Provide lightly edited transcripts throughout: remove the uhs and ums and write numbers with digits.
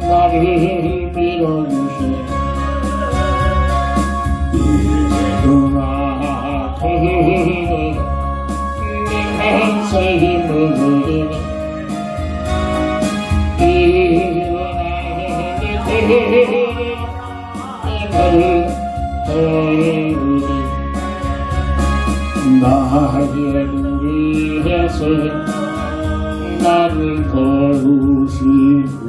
나를 빌어주신 이제도 나한테 내 힘을 드리네 나를 위해서 나를 도우시고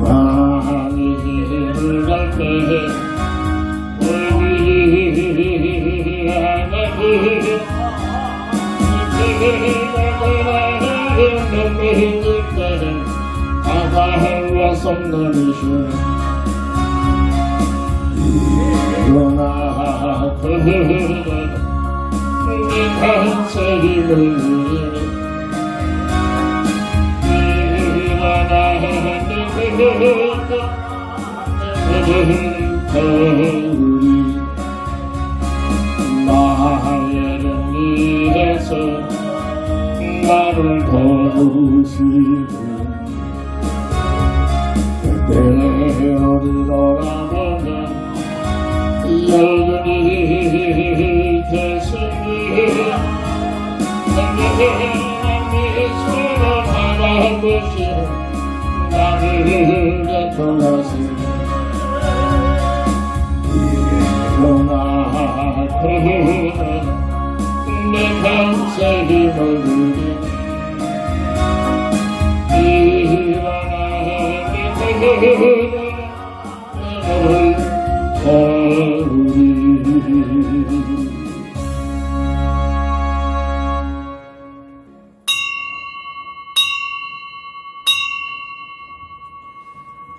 많이 힘을 때 우리 바다와 섬나리시 일어나 네 한세기를 일어나 우리 나의 위해서 나를 도우시고 때로 돌아보면 여전히 계시니 미소로 바라보시고 나를 내쫓으시니 일어나 내 평생 힘을 드리니 일어나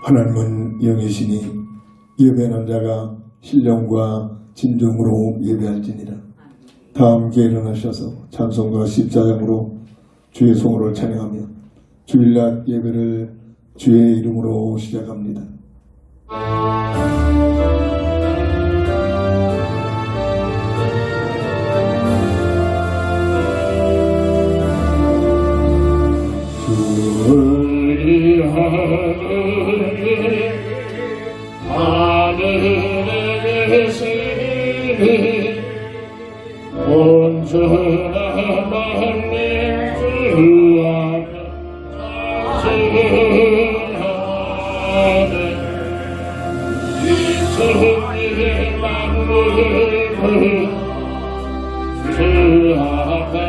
하나님은 영이시니 예배하는 자가 신령과 진정으로 예배할지니라. 다 함께 일어나셔서 찬송과 십자장으로 주의 성호를 찬양하며 주일날 예배를 주의 이름으로 시작합니다. 주의 하늘에 계시니 온전한 만민 주 앞에 주의 만물을 주 앞에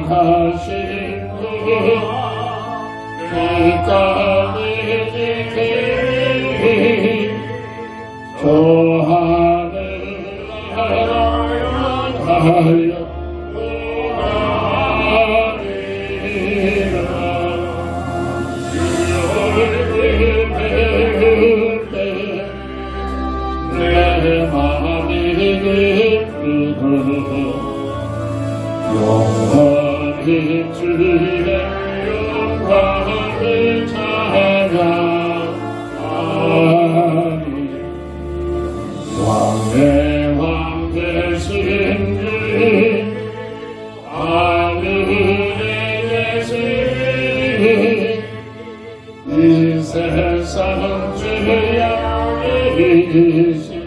원하신 빛깔이 지키니 저 하늘을 향하여 내 마음이 영원히 주의 영광을 찬양하니 왕의 왕 되신 주님 하늘에 계시니 이 세상 주의 이신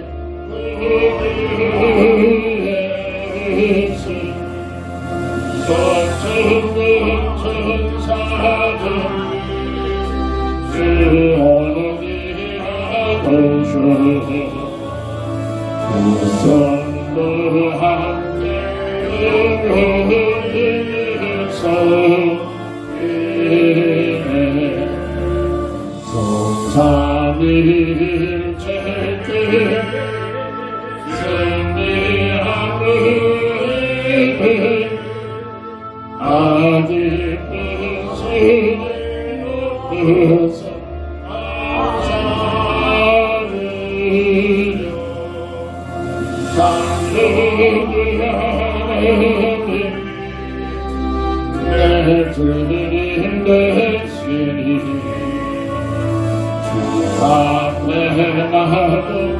천사들 주 어디라고 우선도 함께 성삼일 제때 승리하는 아직 빛이 내 주님 내 하시니 주 앞에 나도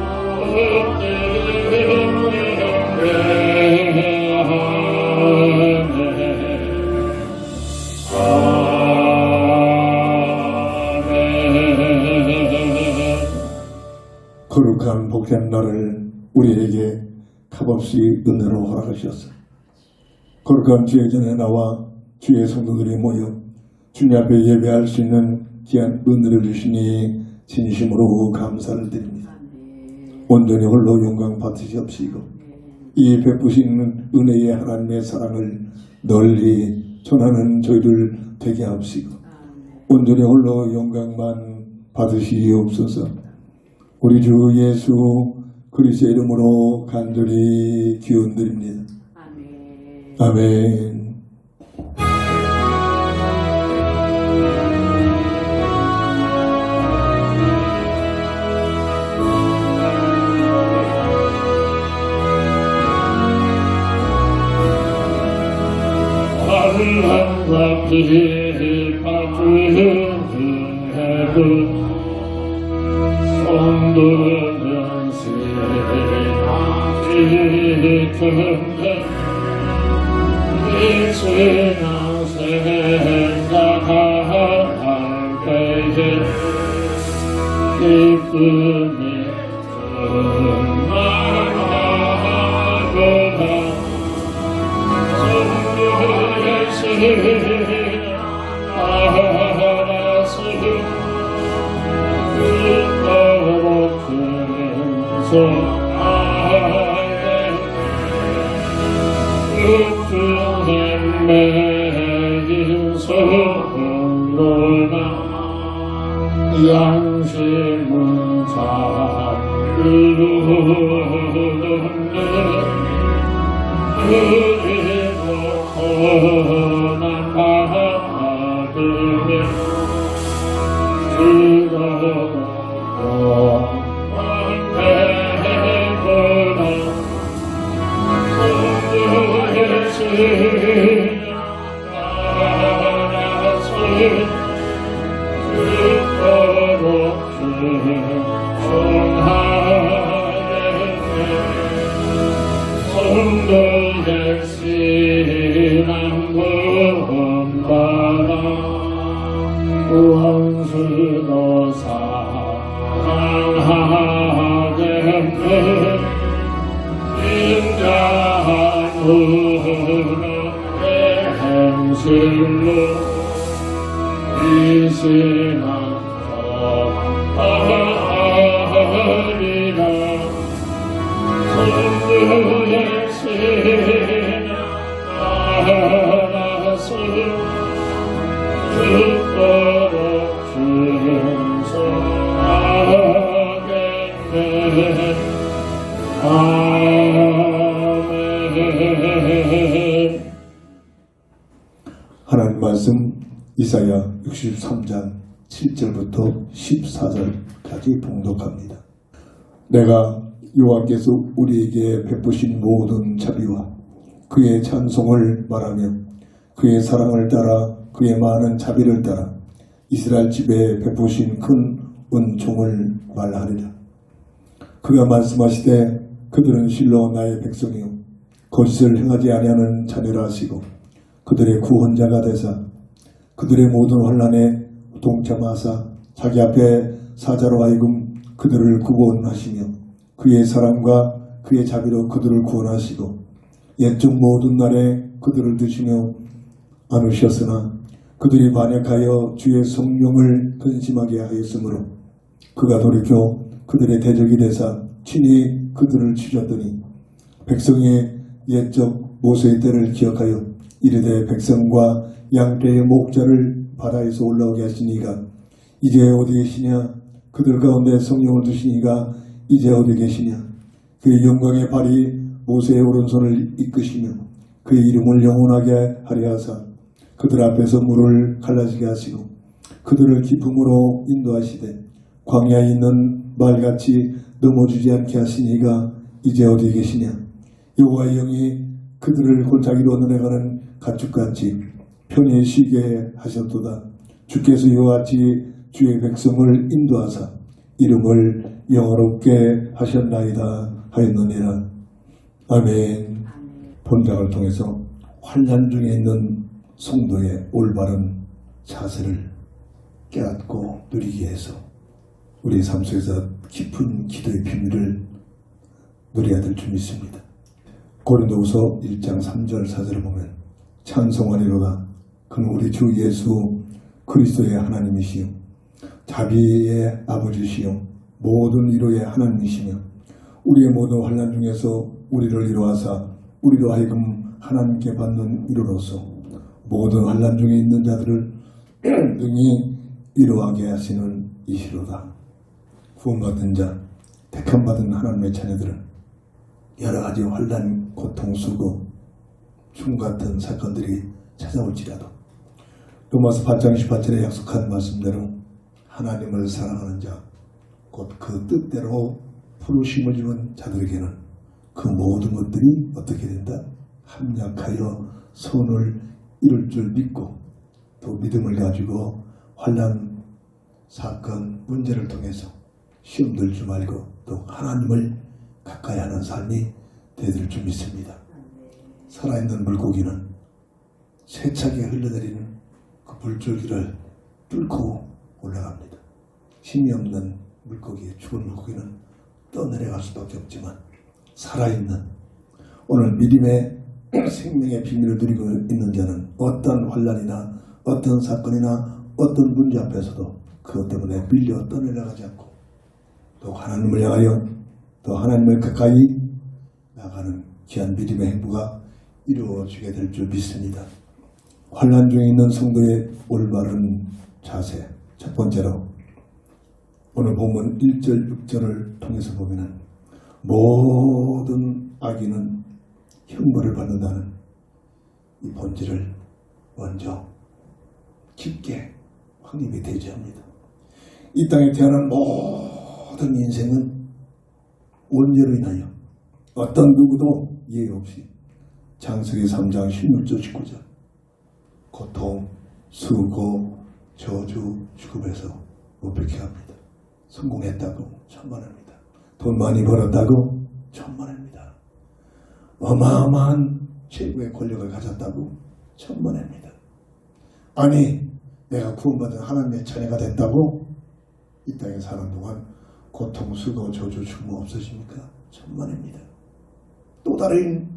거룩한 복된 날을 우리에게 값없이 은혜로 허락하셨어. 거룩한 주의 전에 나와 주의 성도들이 모여 주님 앞에 예배할 수 있는 귀한 은혜를 주시니 진심으로 감사를 드립니다. 온전히 홀로 영광 받으시옵시고 이 베푸시는 은혜의 하나님의 사랑을 널리 전하는 저희들 되게 하옵시고 온전히 홀로 영광만 받으시옵소서. 우리 주 예수 그리스도의 이름으로 간절히 기원드립니다. 아멘. 하늘과 빛바꾸는 손들은 세상이 이 세상 생각할 때에 기쁨이 충만하구나. 양심은 잘 이루는데 그리고 선한 받으며 즐거워 되구나. 성도의 신앙 본받아 원수도 사랑하겠네. 인자한 은혜의 행실로 이 신앙 하리라. 성도의 신앙 알아서 죽도록 충성하겠네. 아멘. 하나님 말씀 이사야 63장 7절부터 14절까지 봉독합니다. 내가 여호와께서 우리에게 베푸신 모든 자비와 그의 찬송을 말하며 그의 사랑을 따라 그의 많은 자비를 따라 이스라엘 집에 베푸신 큰 은총을 말하리라. 그가 말씀하시되 그들은 실로 나의 백성이요 거짓을 행하지 아니하는 자녀라 하시고 그들의 구원자가 되사 그들의 모든 환난에 동참하사 자기 앞에 사자로 하여금 그들을 구원하시며 그의 사랑과 그의 자비로 그들을 구원하시고 옛적 모든 날에 그들을 드시며 안으셨으나 그들이 반역하여 주의 성령을 근심하게 하였으므로 그가 돌이켜 그들의 대적이 되사 친히 그들을 치셨더니 백성의 옛적 모세의 때를 기억하여 이르되 백성과 양떼의 목자를 바다에서 올라오게 하시니가 이제 어디 계시냐. 그들 가운데 성령을 두시니가 이제 어디 계시냐. 그의 영광의 발이 모세의 오른손을 이끄시며 그의 이름을 영원하게 하려 하사 그들 앞에서 물을 갈라지게 하시고 그들을 기쁨으로 인도하시되 광야에 있는 말같이 넘어지지 않게 하시니가 이제 어디 계시냐. 여호와의 영이 그들을 골짜기로 내려가는 가축같이 편히 쉬게 하셨도다. 주께서 이와 같이 주의 백성을 인도하사 이름을 영화롭게 하셨나이다 하였느니라. 아멘. 본장을 통해서 환난 중에 있는 성도의 올바른 자세를 깨닫고 누리게 해서 우리 삶 속에서 깊은 기도의 비밀을 누려야 될 줄 믿습니다. 고린도후서 1장 3절 4절을 보면 찬송하리로다. 그는 우리 주 예수 그리스도의 하나님이시요 자비의 아버지시요 모든 위로의 하나님이시며 우리의 모든 환난 중에서 우리를 위로하사 우리로 하여금 하나님께 받는 위로로서 모든 환난 중에 있는 자들을 능히 위로하게 하시는 이시로다. 구원받은 자, 택함받은 하나님의 자녀들은 여러 가지 환난, 고통, 수고, 죽음 같은 사건들이 찾아올지라도 로마서 8장 18절에 약속한 말씀대로 하나님을 사랑하는 자, 곧 그 뜻대로 부르심을 입은 자들에게는 그 모든 것들이 어떻게 된다? 합력하여 선을 이룰 줄 믿고 또 믿음을 가지고 환난, 사건, 문제를 통해서 시험 들지 말고 또 하나님을 가까이 하는 삶이 되될 줄 믿습니다. 살아있는 물고기는 세차게 흘러내리는 그 물줄기를 뚫고 올라갑니다. 힘이 없는 물고기, 죽은 물고기는 떠내려갈 수밖에 없지만 살아있는 오늘 믿음의 생명의 비밀을 누리고 있는 자는 어떤 환난이나 어떤 사건이나 어떤 문제 앞에서도 그것 때문에 밀려 떠내려가지 않고 또 하나님을 향하여 또 하나님을 가까이 나가는 귀한 믿음의 행보가 이루어지게 될 줄 믿습니다. 환난 중에 있는 성도의 올바른 자세, 첫 번째로 오늘 본문 1절 6절을 통해서 보면 모든 악인은 형벌을 받는다는 이 본질을 먼저 깊게 확립이 되지합니다. 이 땅에 태어난 모든 인생은 원죄로 인하여 어떤 누구도 예외 없이 창세기 3장 16절 19절 고통, 수고, 저주, 죽음에서 못백해 합니다. 성공했다고 천만합니다. 돈 많이 벌었다고 천만합니다. 어마어마한 최고의 권력을 가졌다고 천만합니다. 아니 내가 구원받은 하나님의 자녀가 됐다고 이 땅에 사는 동안 고통, 수고, 저주, 죽음 없으십니까? 천만합니다. 또 다른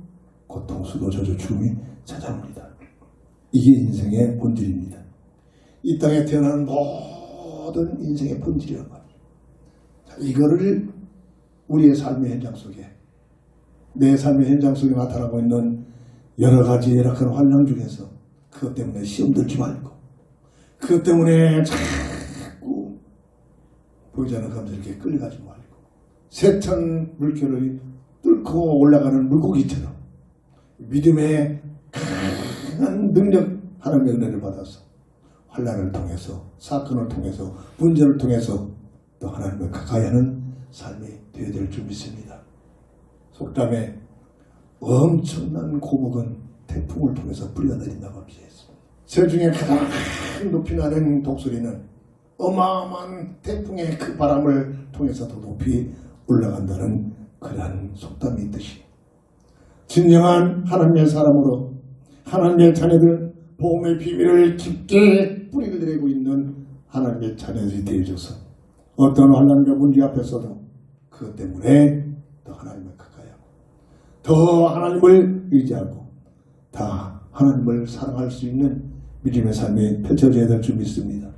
고통, 수고, 저주, 죽음이 찾아옵니다. 이게 인생의 본질입니다. 이 땅에 태어난 모든 인생의 본질이란 말이에요. 이거를 우리의 삶의 현장 속에 내 삶의 현장 속에 나타나고 있는 여러 가지 열악한 환난 중에서 그것 때문에 시험 들지 말고 그것 때문에 자꾸 보이지 않는 감정에 끌려가지 말고 세찬 물결을 뚫고 올라가는 물고기처럼 믿음의 강한 능력 하나님의 은혜를 받아서 환난을 통해서 사건을 통해서 문제를 통해서 또 하나님을 가까이 하는 삶이 되어야 될 줄 믿습니다. 속담에 엄청난 고목은 태풍을 통해서 불려내린다고 합시했습니다. 세중에 가장 높이 나는 독수리는 어마어마한 태풍의 그 바람을 통해서 더 높이 올라간다는 그러한 속담이 있듯이 진정한 하나님의 사람으로 하나님의 자녀들 복음의 비밀을 깊게 뿌리를 내리고 있는 하나님의 자녀들이 되어져서 어떤 환난과 문제 앞에서도 그것 때문에 더 하나님을 가까이 하고 더 하나님을 의지하고 다 하나님을 사랑할 수 있는 믿음의 삶이 펼쳐져야 될 줄 믿습니다.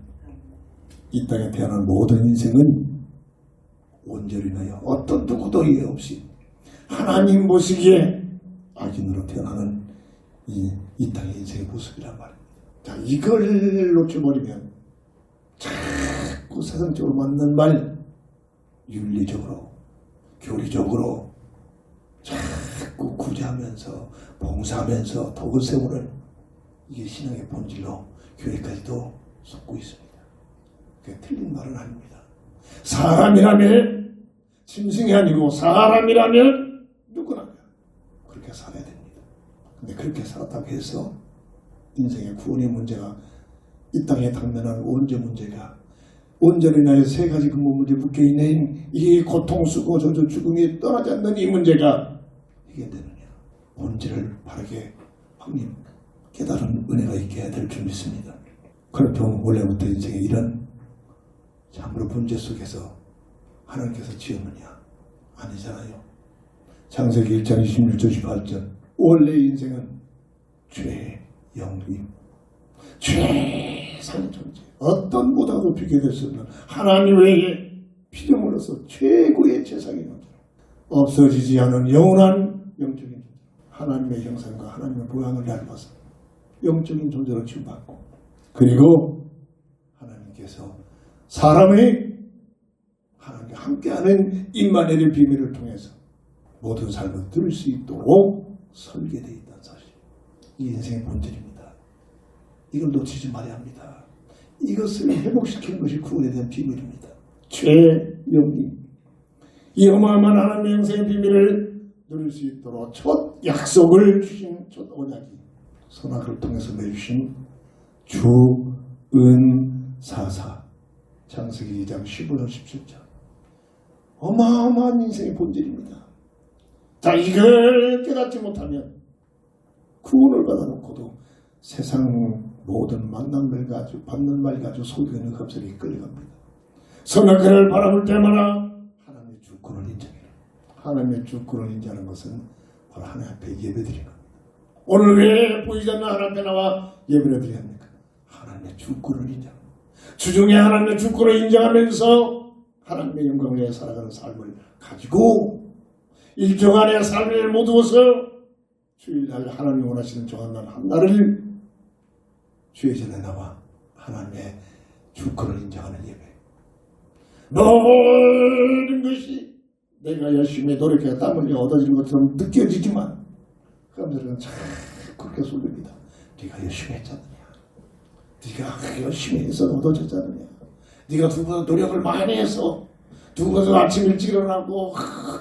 이 땅에 태어난 모든 인생은 원죄로 인하여 어떤 누구도 이해 없이 하나님 보시기에 악인으로 태어나는 이 땅의 인생의 모습이란 말입니다. 자, 이걸 놓쳐버리면 자꾸 세상적으로 맞는 말, 윤리적으로, 교리적으로 자꾸 구제하면서 봉사하면서 덕을 세우는 이게 신앙의 본질로 교회까지도 섞고 있습니다. 그게 틀린 말은 아닙니다. 사람이라면 짐승이 아니고 사람이라면 누구나 그렇게 살아야 됩니다. 근데 그렇게 살았다고 해서 인생의 구원의 문제가 이 땅에 당면한 원죄 문제가 온전히 나의 세 가지 근본 문제 묶여있는 이 고통, 수고, 저주, 죽음이 떠나지 않는 이 문제가 이게 되느냐. 본질을 바르게 확립, 깨달은 은혜가 있게 해야 될 줄 믿습니다. 그렇다면 원래부터 인생에 이런 참으로 문제 속에서 하나님께서 지었느냐? 아니잖아요. 창세기 1장 26절 18절 원래 인생은 죄, 영림, 최상의 존재, 어떤 보다도 비교될 수 없는 하나님 외에 피조물로서 최고의 최상의 존재, 없어지지 않은 영원한 영적인 존재, 하나님의 형상과 하나님의 모양을 닮아서 영적인 존재로 취급받고, 그리고 하나님께서 사람의 하나님과 함께하는 임마누엘의 비밀을 통해서 모든 삶을 들을 수 있도록 설계되어 있다는 사실. 이 인생의 본질입니다. 이걸 놓치지 말아야 합니다. 이것을 회복시키는 것이 구원에 대한 비밀입니다. 최영림, 이 어마어마한 하나님의 영생의 비밀을 누릴 수 있도록 첫 약속을 주신 첫 언약이 선악을 통해서 내주신 주은사사, 창세기 2장 15절 17절. 어마어마한 인생의 본질입니다. 자, 이걸 깨닫지 못하면 구원을 받아놓고도 세상 모든 만남을 가지고 받는 말 가지고 속이는 흡설이 끌려갑니다. 선악을 바라볼 때마다 하나님의 주권을 인정해라. 하나님의 주권을 인정하는 것은 바로 하나님 앞에 예배드리는 겁니다. 오늘 왜 보이지 않는 하나님 앞에 나와 예배를 드려야 합니까? 하나님의 주권을 인정합니다. 주중에 하나님의 주권을 인정하면서 하나님의 영광을 위해 살아가는 삶을 가지고 일정한의 삶을 모두어서 주일날 하나님이 원하시는 정한 날 한 날을 주의 전에 나와 하나님의 주권을 인정하는 예배. 모든 것이 내가 열심히 노력해 땀 흘려 얻어지는 것처럼 느껴지지만 그 사람들은 참 그렇게 속입니다. 네가 열심히 했잖느냐, 네가 열심히 해서 얻어졌지 않느냐, 네가 누구보다 노력을 많이 해서 누구보다 아침 일찍 일어나고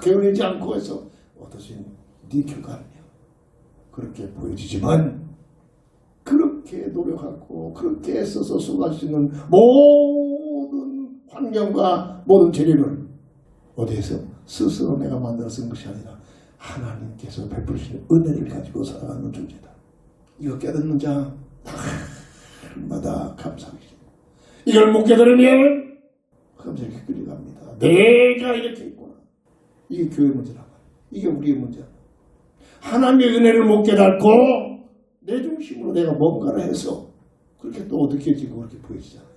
게을리지 않고 해서 얻어진 네 결과 아니냐. 그렇게 보여지지만 그렇게 노력하고 그렇게 애써서 수고할 수 있는 모든 환경과 모든 재료를 어디에서 스스로 내가 만들어 쓴 것이 아니라 하나님께서 베푸시는 은혜를 가지고 살아가는 존재다. 이거 깨닫는 자 날마다 감사하게 됩니다. 이걸 못 깨달으면 감사하게 끌려갑니다. 내가 이렇게 있구나. 이게 교회 문제란 말이야. 이게 우리의 문제야. 하나님의 은혜를 못 깨닫고 내 중심으로 내가 뭔가를 해서 그렇게 또 느껴지고 그렇게 보이잖아요.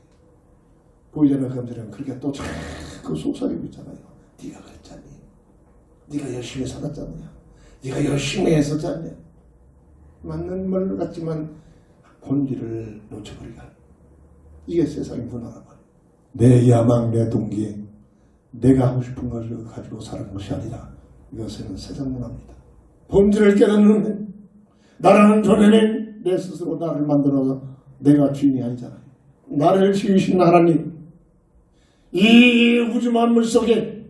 보이잖아요. 그 사람들은 그렇게 또 자꾸 속삭이고 있잖아요. 네가 그랬잖니, 네가 열심히 살았잖냐, 네가 열심히 했었잖냐. 맞는 말 같지만 본질을 놓쳐버리가. 이게 세상의 문화란 말이에요. 내 야망, 내 동기, 내가 하고 싶은 것을 가지고 사는 것이 아니라 이것은 세상 문화입니다. 본질을 깨닫는 나라는 존재는 내 스스로 나를 만들어서 내가 주인이 아니잖아요. 나를 지으신 하나님, 이 우주 만물 속에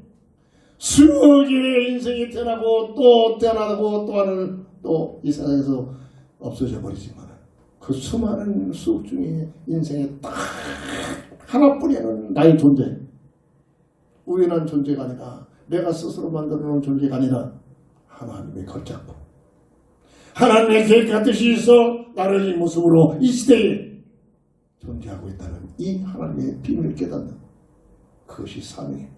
수억 개의 인생이 태어나고 또 태어나고 또 하는 또 이 세상에서 없어져 버리지만 그 수많은 수억 중에 인생에 딱 하나뿐이는 나의 존재, 우연한 존재가 아니라 내가 스스로 만들어 놓은 존재가 아니라 하나님의 걸작품, 하나님의 계획과 뜻이 있어 나를 이 모습으로 이 시대에 존재하고 있다는 이 하나님의 비밀을 깨닫는 그것이 사명입니다.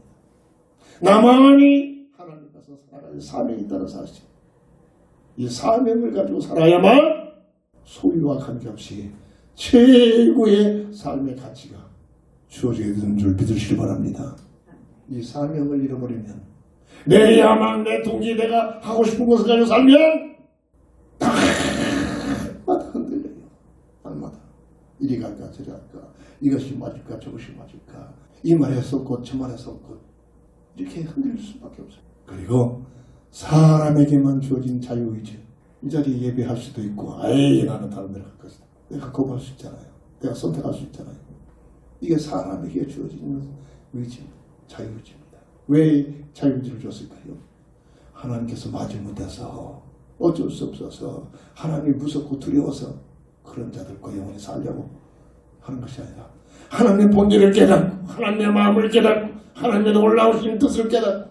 나만이 하나님 앞에서 살아갈 사명이 있다는 사실, 이 사명을 가지고 살아야만 소유와 관계없이 최고의 삶의 가치가 주어지게 되는 줄 믿으시기 바랍니다. 이 사명을 잃어버리면 내 야망, 내 동기, 내가 하고 싶은 것을 가지고 살면 날마다 흔들려요. 날마다 이리 갈까 저리 갈까, 이것이 맞을까 저것이 맞을까, 이 말에 섰고 저 말에 섰고 이렇게 흔들릴 수밖에 없어요. 그리고 사람에게만 주어진 자유의지, 이 자리에 예배할 수도 있고 아예 나는 다른 데로 갈 것이다, 내가 거부할 수 있잖아요. 내가 선택할 수 있잖아요. 이게 사람에게 주어지는 의지입니다. 자유의지입니다. 왜 자유의지를 줬을까요? 하나님께서 마지 못해서 어쩔 수 없어서 하나님이 무섭고 두려워서 그런 자들과 영원히 살려고 하는 것이 아니라 하나님의 본질을 깨닫고 하나님의 마음을 깨닫고 하나님의 놀라우신 뜻을 깨닫고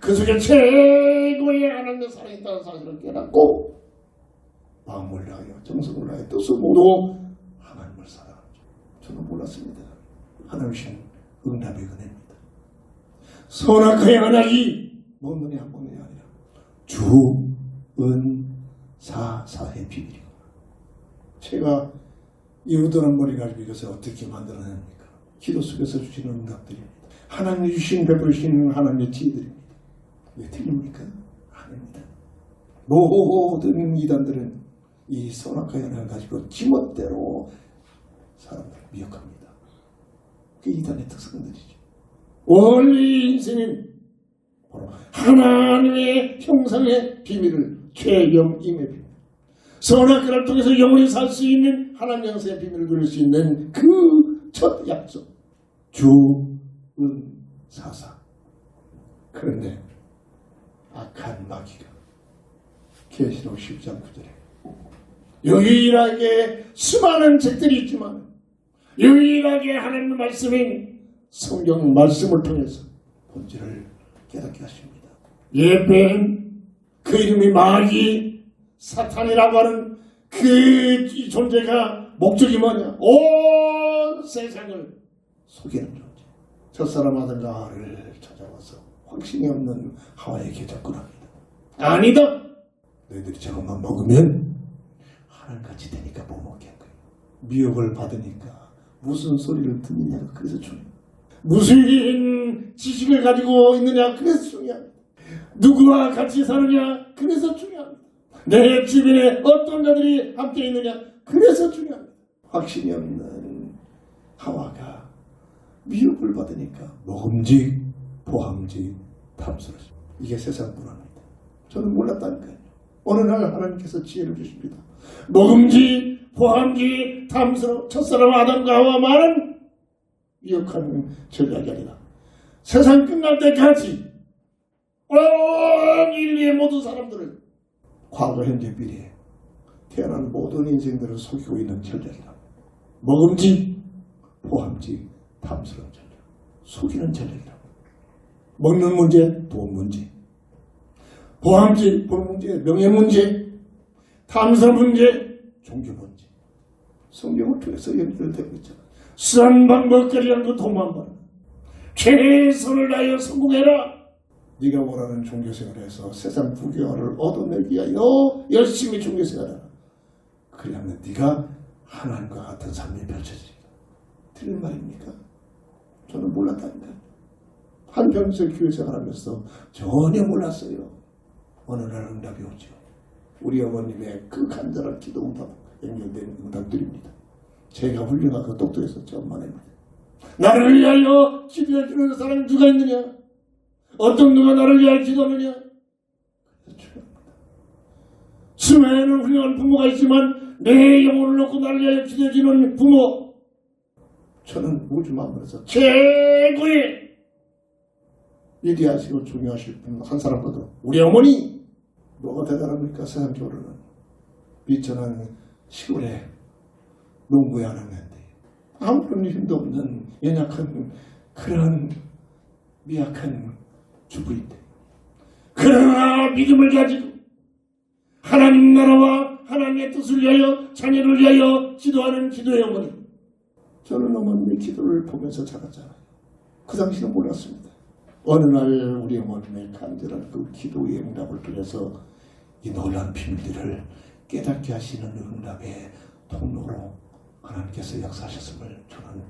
그 속에 최고의 하나님의 사랑이 있다는 사실을 깨닫고 마음을 다하여 정성을 다하여 뜻을 모두 하나님을 사랑합니다. 저는 몰랐습니다. 하나님이신 응답의 은혜입니다. 선악과의 언약이 먹느니 안 먹느냐 아니라 주은사사의 비밀이고 제가 이 우둔한 머리 가지고 이것을 어떻게 만들어냅니까? 기도 속에서 주시는 응답들입니다. 하나님이 주신 베푸시는 하나님의 지혜들입니다. 왜 틀립니까? 아닙니다. 모든 이단들은 이 선악과의 언약을 가지고 지멋대로 사람들을 미혹합니다. 그게 이단의 특성들이죠. 원래 인생은 바로 하나님의 형상의 비밀을 최영임의 비밀 선악과를 통해서 영원히 살 수 있는 하나님 형상의 비밀을 누릴 수 있는 그 첫 약속 주은사사. 그런데 악한 마귀가 계시록 10장 9절에 유일하게 수많은 책들이 있지만 유일하게 하나님의 말씀인 성경 말씀을 통해서 본질을 깨닫게 하십니다. 예배는 그 이름이 마귀 사탄이라고 하는 그 존재가 목적이 뭐냐? 온 세상을 속이는 존재. 첫사람 아들 하와를 찾아와서 확신이 없는 하와에게 접근합니다. 아니다. 너희들이 저것만 먹으면 하늘같이 되니까 못 먹게 한 거예요. 미혹을 받으니까 무슨 소리를 듣느냐가 그래서 중요해요. 무슨 지식을 가지고 있느냐 그래서 중요합니다. 누구와 같이 사느냐 그래서 중요합니다. 내 주변에 어떤 자들이 함께 있느냐 그래서 중요합니다. 확신이 없는 하와가 미혹을 받으니까 먹음직, 보함직, 탐스러워져. 이게 세상 문화입니다. 저는 몰랐다니까요. 어느 날 하나님께서 지혜를 주십니다. 먹음직, 보함직, 탐스러워. 첫사람 아담과 하와만은 미혹하는 전략이 아니라 세상 끝날 때까지 온 인류의 모든 사람들을 과거, 현재, 미래에 태어난 모든 인생들을 속이고 있는 전략이다. 먹음직, 보함직, 탐스러운 전략. 속이는 전략이다. 먹는 문제, 돈 문제. 보함직, 돈 문제, 명예 문제, 탐스러운 문제, 종교 문제. 성경을 통해서 연결되고 있잖아. 싼 방법까지 하고 돈만 벌어. 최선을 다하여 성공해라. 네가 원하는 종교생활을 해서 세상 부귀화를 얻어내기 위하여 열심히 종교생활하라. 그러면 네가 하나님과 같은 삶이 펼쳐지리라. 틀린 말입니까? 저는 몰랐다니까요. 한평생 교회생활하면서 전혀 몰랐어요. 어느 날 응답이 오죠. 우리 어머님의 그 간절한 기도 응답, 연결된 응답들입니다. 제가 훌륭하고 똑똑해서 엄마입니다. 나를 위하여 기도해 주는 사람이 누가 있느냐? 어떤 누가 나를 위하여 기도하느냐? 중요합니다. 수많은 훌륭한 부모가 있지만 내 영혼을 놓고 나를 위하여 기도해 주는 부모, 저는 우주 만물에서 최고의 위대하시고 중요하실 분 한 사람거든. 우리 어머니 뭐가 대단합니까? 세상적으로는 비천한 시골에 농부에 하는데 아무런 힘도 없는 연약한 그런 미약한 주부인데 그러나 믿음을 가지고 하나님 나라와 하나님의 뜻을 위하여 자녀를 위하여 기도하는 기도의 어머니. 저는 어머님의 기도를 보면서 자랐잖아요. 그 당시는 몰랐습니다. 어느 날 우리 어머님의 간절한 그 기도의 응답을 통해서 이 놀라운 비밀들을 깨닫게 하시는 응답의 통로로 하나님께서 역사하셨음을 저는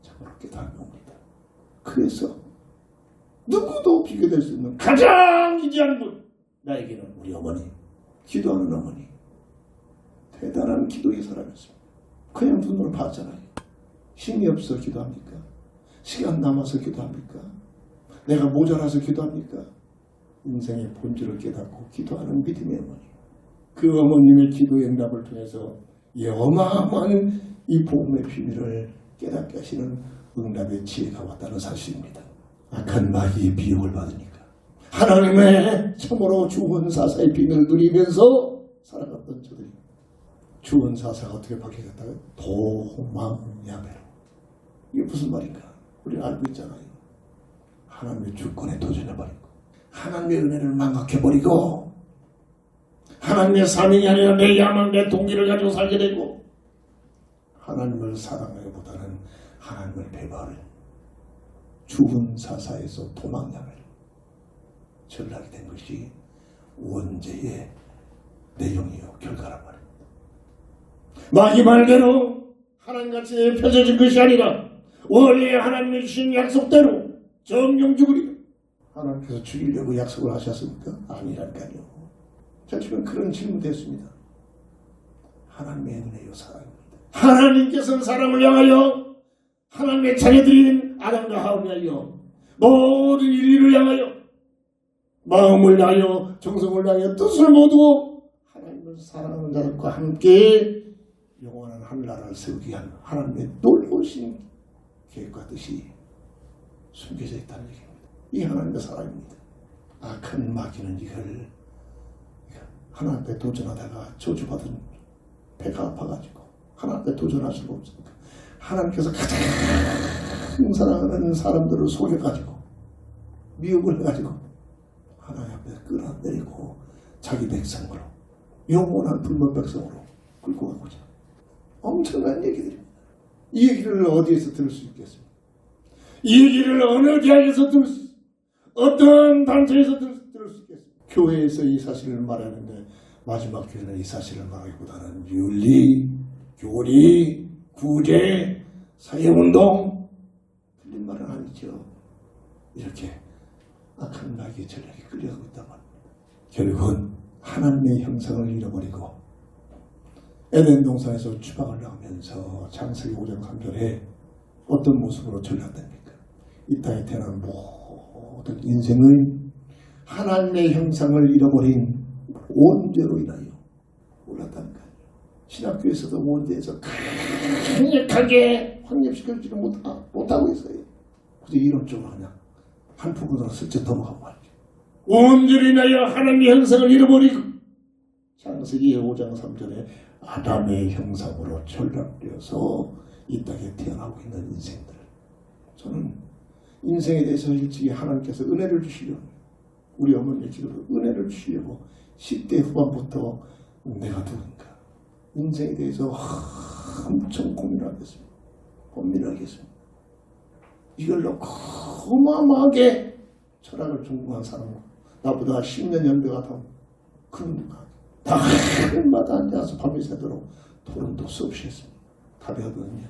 참으로 깨닫게 옵니다. 그래서 누구도 비교될 수 있는 가장 위대한 분, 나에게는 우리 어머니, 기도하는 어머니, 대단한 기도의 사람이었습니다. 그냥 눈으로 봤잖아요. 힘이 없어 기도합니까? 시간 남아서 기도합니까? 내가 모자라서 기도합니까? 인생의 본질을 깨닫고 기도하는 믿음의 어머니. 그 어머님의 기도의 응답을 통해서 이 어마어마한 이 복음의 비밀을 깨닫게 하시는 응답의 지혜가 왔다는 사실입니다. 악한 마귀의 비용을 받으니까 하나님의 참으로 좋은 사사의 비밀을 누리면서 살아갔던 저들이 주원 사사가 어떻게 바뀌었다고요? 도망야매로. 이게 무슨 말인가? 우리는 알고 있잖아요. 하나님의 주권에 도전해버리고 하나님의 은혜를 망각해버리고 하나님의 사명이 아니라 내 야망, 내 동기를 가지고 살게 되고 하나님을 사랑하기보다는 하나님을 배반을 주원 사사에서 도망야매로 전락이 된 것이 원죄의 내용이요 결과란 말입니다. 마귀 말대로 하나님같이 펴져진 것이 아니라 원래 하나님이 주신 약속대로 정령 죽으리라. 하나님께서 죽이려고 약속을 하셨습니까? 아니라니까요. 자, 지금 그런 질문됐습니다. 하나님의 은혜요 사랑입니다. 하나님께서는 사람을 향하여 하나님의 자녀들인 아담과 하와를 향하여 모든 인류를 향하여 마음을 다하여 정성을 다하여 뜻을 모두 하나님을 사랑하는 자들과 함께 영원한 하늘나라를 세우기 위한 하나님의 놀라우신 계획과 뜻이 숨겨져 있다는 얘기입니다. 이 하나님의 사랑입니다. 악한 마귀는 이걸 하나님께 도전하다가 저주받은 배가 아파가지고 하나님께 도전할 수가 없으니까 하나님께서 가장 사랑하는 사람들을 속여가지고 미혹을 해가지고 하나님 앞에 끌어내리고 자기 백성으로 영원한 불법 백성으로 끌고 가고자 엄청난 얘기들입니다. 이 얘기를 어디에서 들을 수 있겠습니까? 이 얘기를 어느 대학에서 들을 수 있습니까? 어떤 단체에서 들을 수 있겠습니까? 교회에서 이 사실을 말하는데 마지막 교회는 이 사실을 말하기보다는 윤리, 교리, 구제, 사회운동 틀린 말은 아니죠. 이렇게 악한 마귀의 전략이 끌려가고 있단 말입니다. 결국은 하나님의 형상을 잃어버리고 에덴 동산에서 추방을 당하면서 창세기 5장 3절에 어떤 모습으로 전락됩니까? 이 땅에 태어난 모든 인생의 하나님의 형상을 잃어버린 원죄로 인하여 올랐다니까요. 신학교에서도 원죄에서 강력하게 확립시켜주지 못하고 있어요. 그래서 이론적으로 그냥 한 부분으로 슬쩍 넘어가고 말이죠. 원죄로 인하여 하나님의 형상을 잃어버리고 창세기 5장 3절에 아담의 형상으로 전락되어서 이 땅에 태어나고 있는 인생들. 저는 인생에 대해서 일찍이 하나님께서 은혜를 주시려고 우리 어머니의 기도로 은혜를 주시려고 10대 후반부터 내가 누군가 인생에 대해서 엄청 고민하겠습니다. 고민하겠습니다. 이걸 놓고 어마어마하게 철학을 전공한 사람 나보다 10년 연배가 더 큰 다마다 앉아서 밤이 새도록 토론도 수없이 했습니다. 답이 없거든요.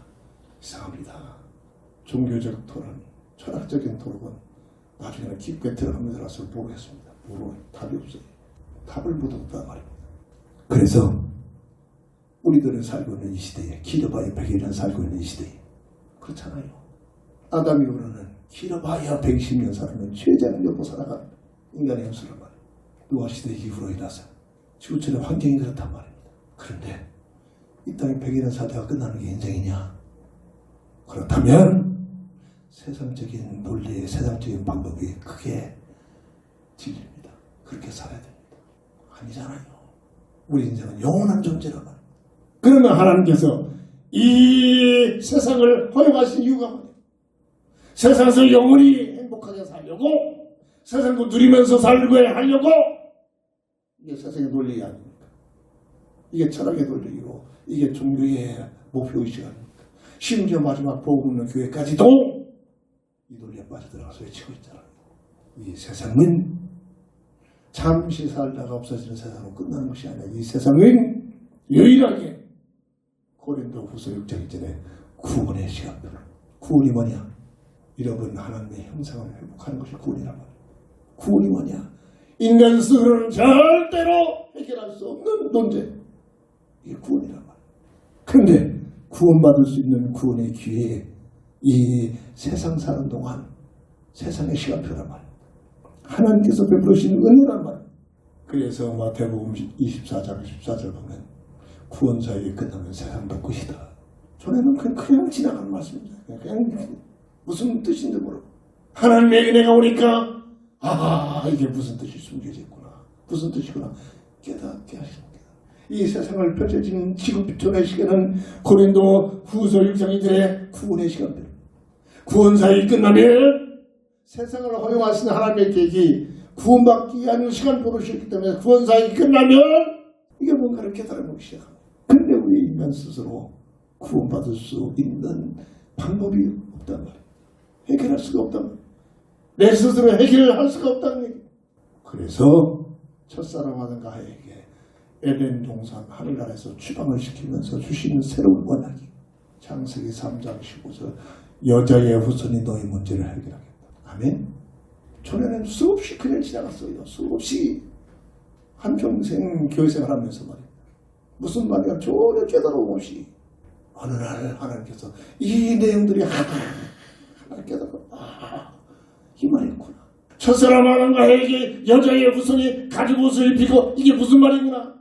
이상합니다. 종교적 토론, 철학적인 토론은 나중에는 깊게 들어가면서 모르겠습니다. 답이 없어요. 답을 못 얻었단 말입니다. 그래서 우리들은 살고 있는 이 시대에 길어봐야 100일은 살고 있는 이 시대에 그렇잖아요. 아담 이후로는 길어봐야 120년 살면 최장을 여보 살아간 인간의 현수란 말이에요. 노아 시대 이후로 인해서 지구촌의 환경이 그렇단 말입니다. 그런데 이 땅에 100일은 살다가 끝나는 게 인생이냐? 그렇다면 세상적인 논리, 세상적인 방법이 그게 진리입니다. 그렇게 살아야 됩니다. 아니잖아요. 우리 인생은 영원한 존재란 말입니다. 그러면 하나님께서 이 세상을 허용하신 이유가 뭐예요? 세상에서 영원히 행복하게 살려고 세상도 누리면서 살고 하려고 이게 세상의 논리 아닙니까? 이게 철학의 논리이고 이게 종교의 목표의식 아닙니까? 심지어 마지막 복음 없는 교회까지도 이 논리에 빠져들어가서 외치고 있잖아요. 이 세상은 잠시 살다가 없어지는 세상으로 끝나는 것이 아니라 이 세상은 유일하게 고린도 후서 6장 1절에 구원의 시간표를 구원이 뭐냐? 잃어버린 하나님의 형상을 회복하는 것이 구원이란 말이에요. 구원이 뭐냐? 인간 스스로는 절대로 해결할 수 없는 논제. 이게 구원이란 말이에요. 그런데 구원받을 수 있는 구원의 기회에 이 세상 사는 동안 세상의 시간표란 말이에요. 하나님께서 베푸신 은혜란 말이에요. 그래서 마태복음 24장 14절 보면 구원 사역이 끝나면 세상도 끝이다. 전에는 그냥 지나가는 말씀입니다. 그냥 무슨 뜻인지 모르고 하나님의 은혜가 오니까 이게 무슨 뜻이 숨겨져 있구나. 무슨 뜻이구나. 깨닫게 하십니다. 이 세상을 펼쳐진 지구촌의 시간은 고린도 후서 6장 2절에 구원의 시간들. 구원사역이 끝나면 세상을 허용하시는 하나님의 계획이 구원받기 위한 시간 부르셨기 때문에 구원사역이 끝나면 이게 뭔가를 깨달아보기 시작합니다. 근데 우리 인간 스스로 구원받을 수 있는 방법이 없단 말이에요. 해결할 수가 없단 말이에요. 내 스스로 해결할 수가 없다는 얘기예요. 그래서 첫사랑 하는 가해에게 에덴 동산 하늘나라에서 추방을 시키면서 주시는 새로운 원학이 창세기 3장 15절 여자의 후손이 너희 문제를 해결하겠다. 아멘. 전에는 수없이 그냥 지나갔어요. 수없이 한평생 교회생활 하면서 말이에요. 무슨 말이야 전혀 깨달음 없이 어느 날 하나님께서 이 내용들이 하나 깨달아 이 말이었구나. 첫사람 하나님과에게 여자의 후손이 가죽 옷을 입히고 이게 무슨 말이구나.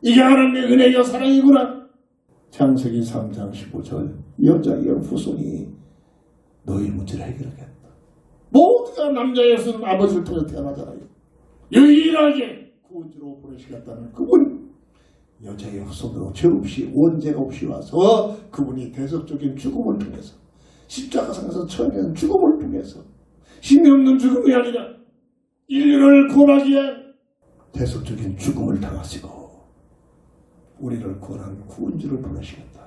이게 하나님의 은혜여 사랑이구나. 창세기 3장 15절 여자의 후손이 너희 문제를 해결하겠다. 모두가 남자의 후손 아버지를 통해 태어나잖아요. 유일하게 구원주로 보내시겠다는 그분 여자의 후손으로 죄 없이 원죄가 없이 와서 그분이 대속적인 죽음을 통해서 십자가상에서 처형한 죽음을 통해서 힘이 없는 죽음이 아니라 인류를 구원하기 위한 대속적인 죽음을 당하시고 우리를 구원한 구원주를 보내시겠다.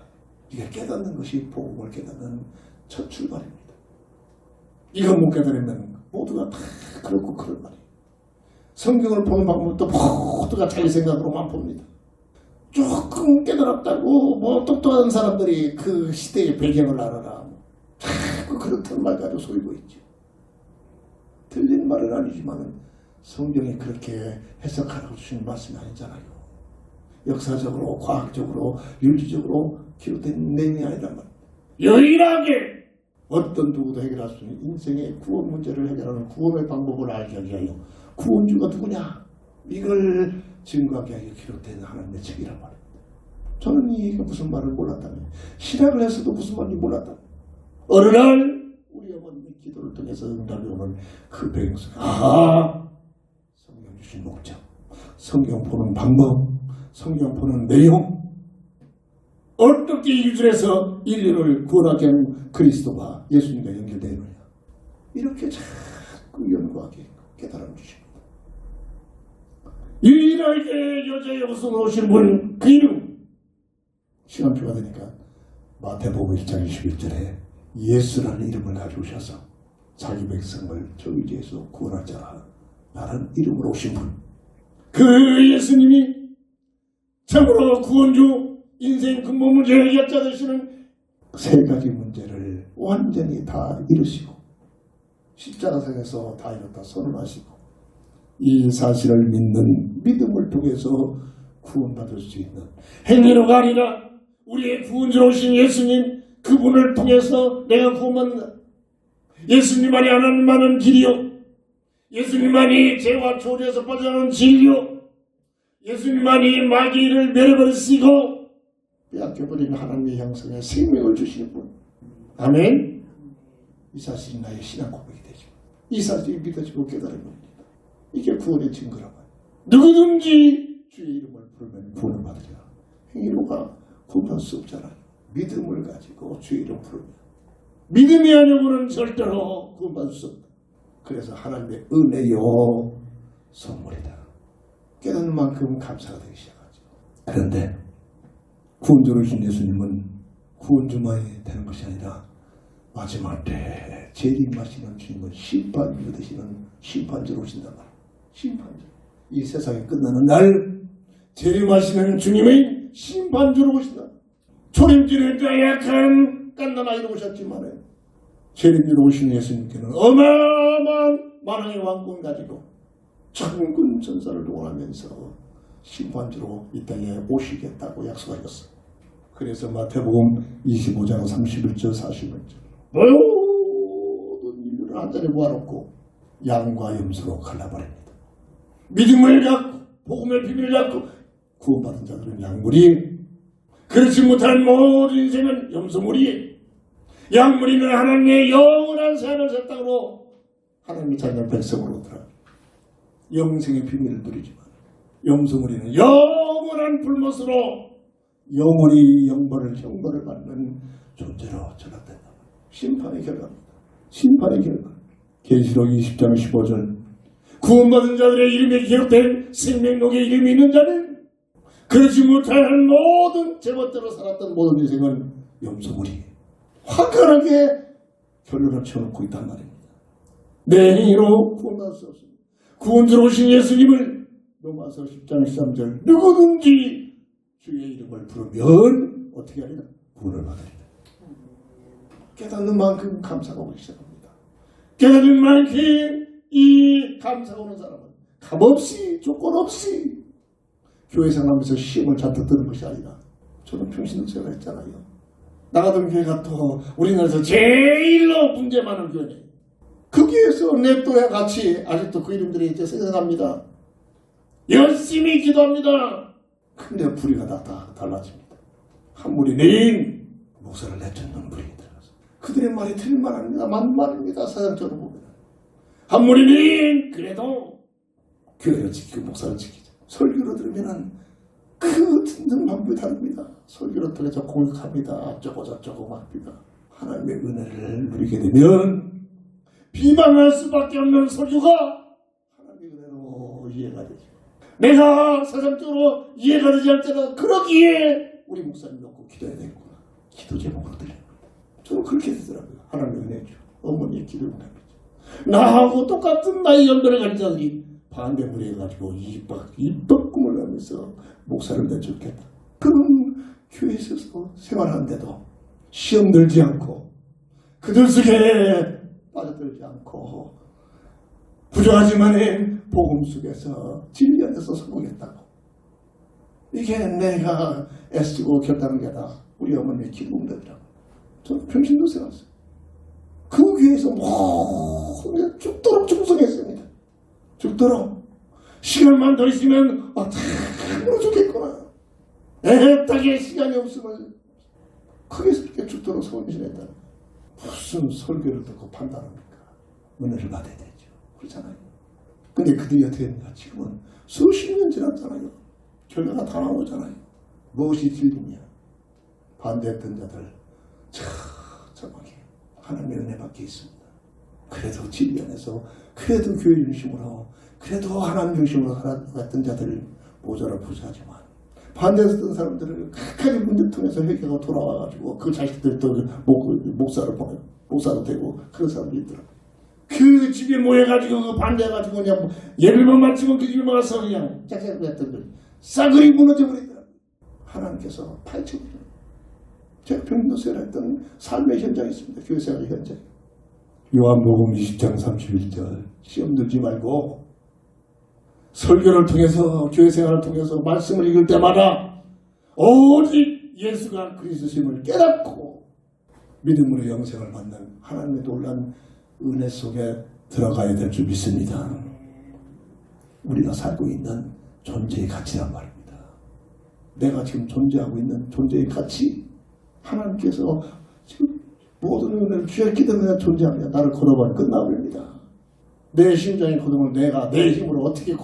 이게 깨닫는 것이 복음을 깨닫는 첫 출발입니다. 이거 못 깨달으면 모두가 다 그렇고 그럴 말이에요. 성경을 보는 방법도 모두가 자기 생각으로만 봅니다. 조금 깨달았다고 뭐 똑똑한 사람들이 그 시대의 배경을 알아라. 자꾸 그렇다는 말 가지고 소리고 있죠. 틀린 말은 아니지만 성경이 그렇게 해석하라고 주신 말씀이 아니잖아요. 역사적으로, 과학적으로, 윤리적으로 기록된 내용이 아니란 말입니다. 유일하게 어떤 누구도 해결할 수 있는 인생의 구원 문제를 해결하는 구원의 방법을 알게 하기 위하여 구원주가 누구냐? 이걸 증거하기 위하여 기록된 하나님의 책이란 말입니다. 저는 이게 무슨 말을 몰랐다면 신학을 했어도 무슨 말인지 몰랐다면 어느 날 우리 어머님의 기도를 통해서 응답이 오는 그 배경 속에 성경 주신 목적, 성경 보는 방법, 성경 보는 내용 어떻게 이주에서 인류를 구원하게 하는 그리스도가 예수님과 연결되느냐 이렇게 자꾸 연구하게 깨달아 주십니다. 유일하게 여자의 후손으로 오신 분 그 이름 시간표가 되니까 마태복음 1장 21절에 예수라는 이름을 가져오셔서 자기 백성을 저기지에서 구원할 자라 라는 이름으로 오신 분 그 예수님이 참으로 구원주 인생 근본 문제를 해결자 되시는 세 가지 문제를 완전히 다 이루시고 십자가상에서 다 이뤘다 선언하시고 이 사실을 믿는 믿음을 통해서 구원받을 수 있는 행위로가 아니라 우리의 구원주로 오신 예수님 그분을 통해서 내가 구원받는다. 예수님만이 하나님만은 길이요 예수님만이 죄와 초리에서 빠져나오는 진리요 예수님만이 마귀를 내려버리시고 빼앗겨버린 하나님의 형상에 생명을 주시는 분. 아멘. 이 사실이 나의 신앙 고백이 되죠. 이 사실이 믿어지고 깨달은 겁니다. 이게 구원의 증거라고 해요. 누구든지 주의 이름을 부르면 구원을 받으리라. 행위로가 구원할 수 없잖아요. 믿음을 가지고 주의 이름 부르면 믿음이 아니고는 절대로 구원받을 수 없다. 그래서 하나님의 은혜요 선물이다. 깨닫는 만큼 감사가 되기 시작하죠. 그런데 구원주로 오신 예수님은 구원주만이 되는 것이 아니라 마지막 때 재림하시는 주님은 심판주 되시는 심판주로 오신단 말이에요. 심판주. 이 세상이 끝나는 날 재림하시는 주님의 심판주로 오신다. 초림길을 약한 깐난아이로 오셨지만 재림주로 오신 예수님께는 어마어마한 만왕의 왕권 가지고 천군 천사를 동원하면서 심판주로 이 땅에 오시겠다고 약속하셨어요. 그래서 마태복음 25장 31절 41절 모든 인류를 한 자리에 모아놓고 양과 염소로 갈라버립니다. 믿음을 갖고 복음의 비밀을 갖고 구원받은 자들은 양무리 그렇지 못한 모든 인생은 염소무리 양무리는 하나님의 영원한 삶을 새 땅으로 하나님의 자녀 백성으로 들어갑니다. 영생의 비밀을 누리지만 염소무리는 영원한 영원한 불못으로 영원히 형벌을 받는 존재로 전락된다. 심판의 결과입니다. 심판의 결과. 계시록 20장 15절 구원받은 자들의 이름에 기록된 생명록에 이름이 있는 자는 그러지 못할 모든 제멋대로 살았던 모든 인생은 염소물이 화끈하게 결론을 쳐놓고 있단 말입니다. 내 행위로 구원받을 수 없습니다. 구원주로 오신 예수님을 로마서 10장 13절 누구든지 주의 이름을 부르면 어떻게 하리라? 구원을 받으리라. 깨닫는 만큼 감사가 오기 시작합니다. 깨닫는 만큼 이 감사가 오는 사람은 값없이 조건 없이 교회 생활하면서 시험을 잔뜩 드는 것이 아니라 저는 평신도생활 했잖아요. 나가던 교회가 또 우리나라에서 제일로 문제 많은 교회예요. 거기에서 내 또래 같이 아직도 그 이름들이 이제 생각합니다. 열심히 기도합니다. 근데 불의가 다 달라집니다. 한 무리 내인 목사를 내쫓는 불이 들어가서 그들의 말이 틀릴만합니다. 맞는 말입니다. 사장적으로 보면 한 무리 내인 그래도 교회를 지키고 목사를 지키죠. 설교로 들으면은 그 듣는 방법이 다릅니다. 설교를 통해서 공격합니다. 어쩌고 저쩌고 합니다. 하나님의 은혜를 누리게 되면 비방할 수밖에 없는 설교가 하나님의 은혜로 이해가 되죠. 내가 사상적으로 이해가 되지 않을 때는 그러기에 우리 목사님 놓고 기도해야 되겠구나. 기도 제목으로 들립니다. 저는 그렇게 되더라고요. 하나님의 은혜죠. 어머니의 기도 응답이죠. 나하고 똑같은 나의 연배를 가진 자들이 반대물에 해가지고 입덕 꿈을 하면서 목사를 내쫓겠다. 그런 교회에 있어서 생활하는데도 시험 들지 않고 그들 속에 빠져들지 않고 부족하지만 복음 속에서 진리 안에서 성공했다고. 이게 내가 애쓰고 결단한 게 아니라 우리 어머니의 기도응답이라고. 저는 평신도 세웠어요. 그 교회에서 죽도록 충성했습니다. 죽도록 시간만 더 있으면 참으로 좋겠구나. 애타게 시간이 없으면 크게 그렇게 죽도록 소원신했다. 무슨 설교를 듣고 판단합니까? 은혜를 받아야 되죠. 그렇잖아요. 근데 그들이 어떻게 합니까? 지금은 수십 년 지났잖아요. 결과가 다 나오잖아요. 무엇이 진리냐? 반대했던 자들 정확히 하나님의 은혜 밖에 있습니다. 그래도 진리 안에서 그래도 교회 중심으로 그래도 하나님 중심으로 살아갔던 자들을 모자라 부자지만 반대했던 사람들을 끝까지 문제 통해서 회개가 돌아와가지고 그 자식들 또 목사로 보내고 목사도 되고 그런 사람들이 있더라고요. 그 집에 모여가지고 그 반대해가지고 그냥 예배만 마치고 그 집에 모아서 그냥 짝짝이 했던 걸 싸그리 무너져 버리더라고요. 하나님께서 파헤쳐버려요. 제가 평균도세를 했던 삶의 현장이 있습니다. 교회 생활의 현장. 요한복음 20장 31절 시험 들지 말고 설교를 통해서 교회 생활을 통해서 말씀을 읽을 때마다 오직 예수가 그리스도심을 깨닫고 믿음으로 영생을 받는 하나님의 놀라운 은혜 속에 들어가야 될 줄 믿습니다. 우리가 살고 있는 존재의 가치란 말입니다. 내가 지금 존재하고 있는 존재의 가치 하나님께서 지금 모든 은혜를 주셨기 때문에 존재합니다. 나를 걸어버리면 끝나버립니다. 내 심장의 고통을 내가 내 힘으로 어떻게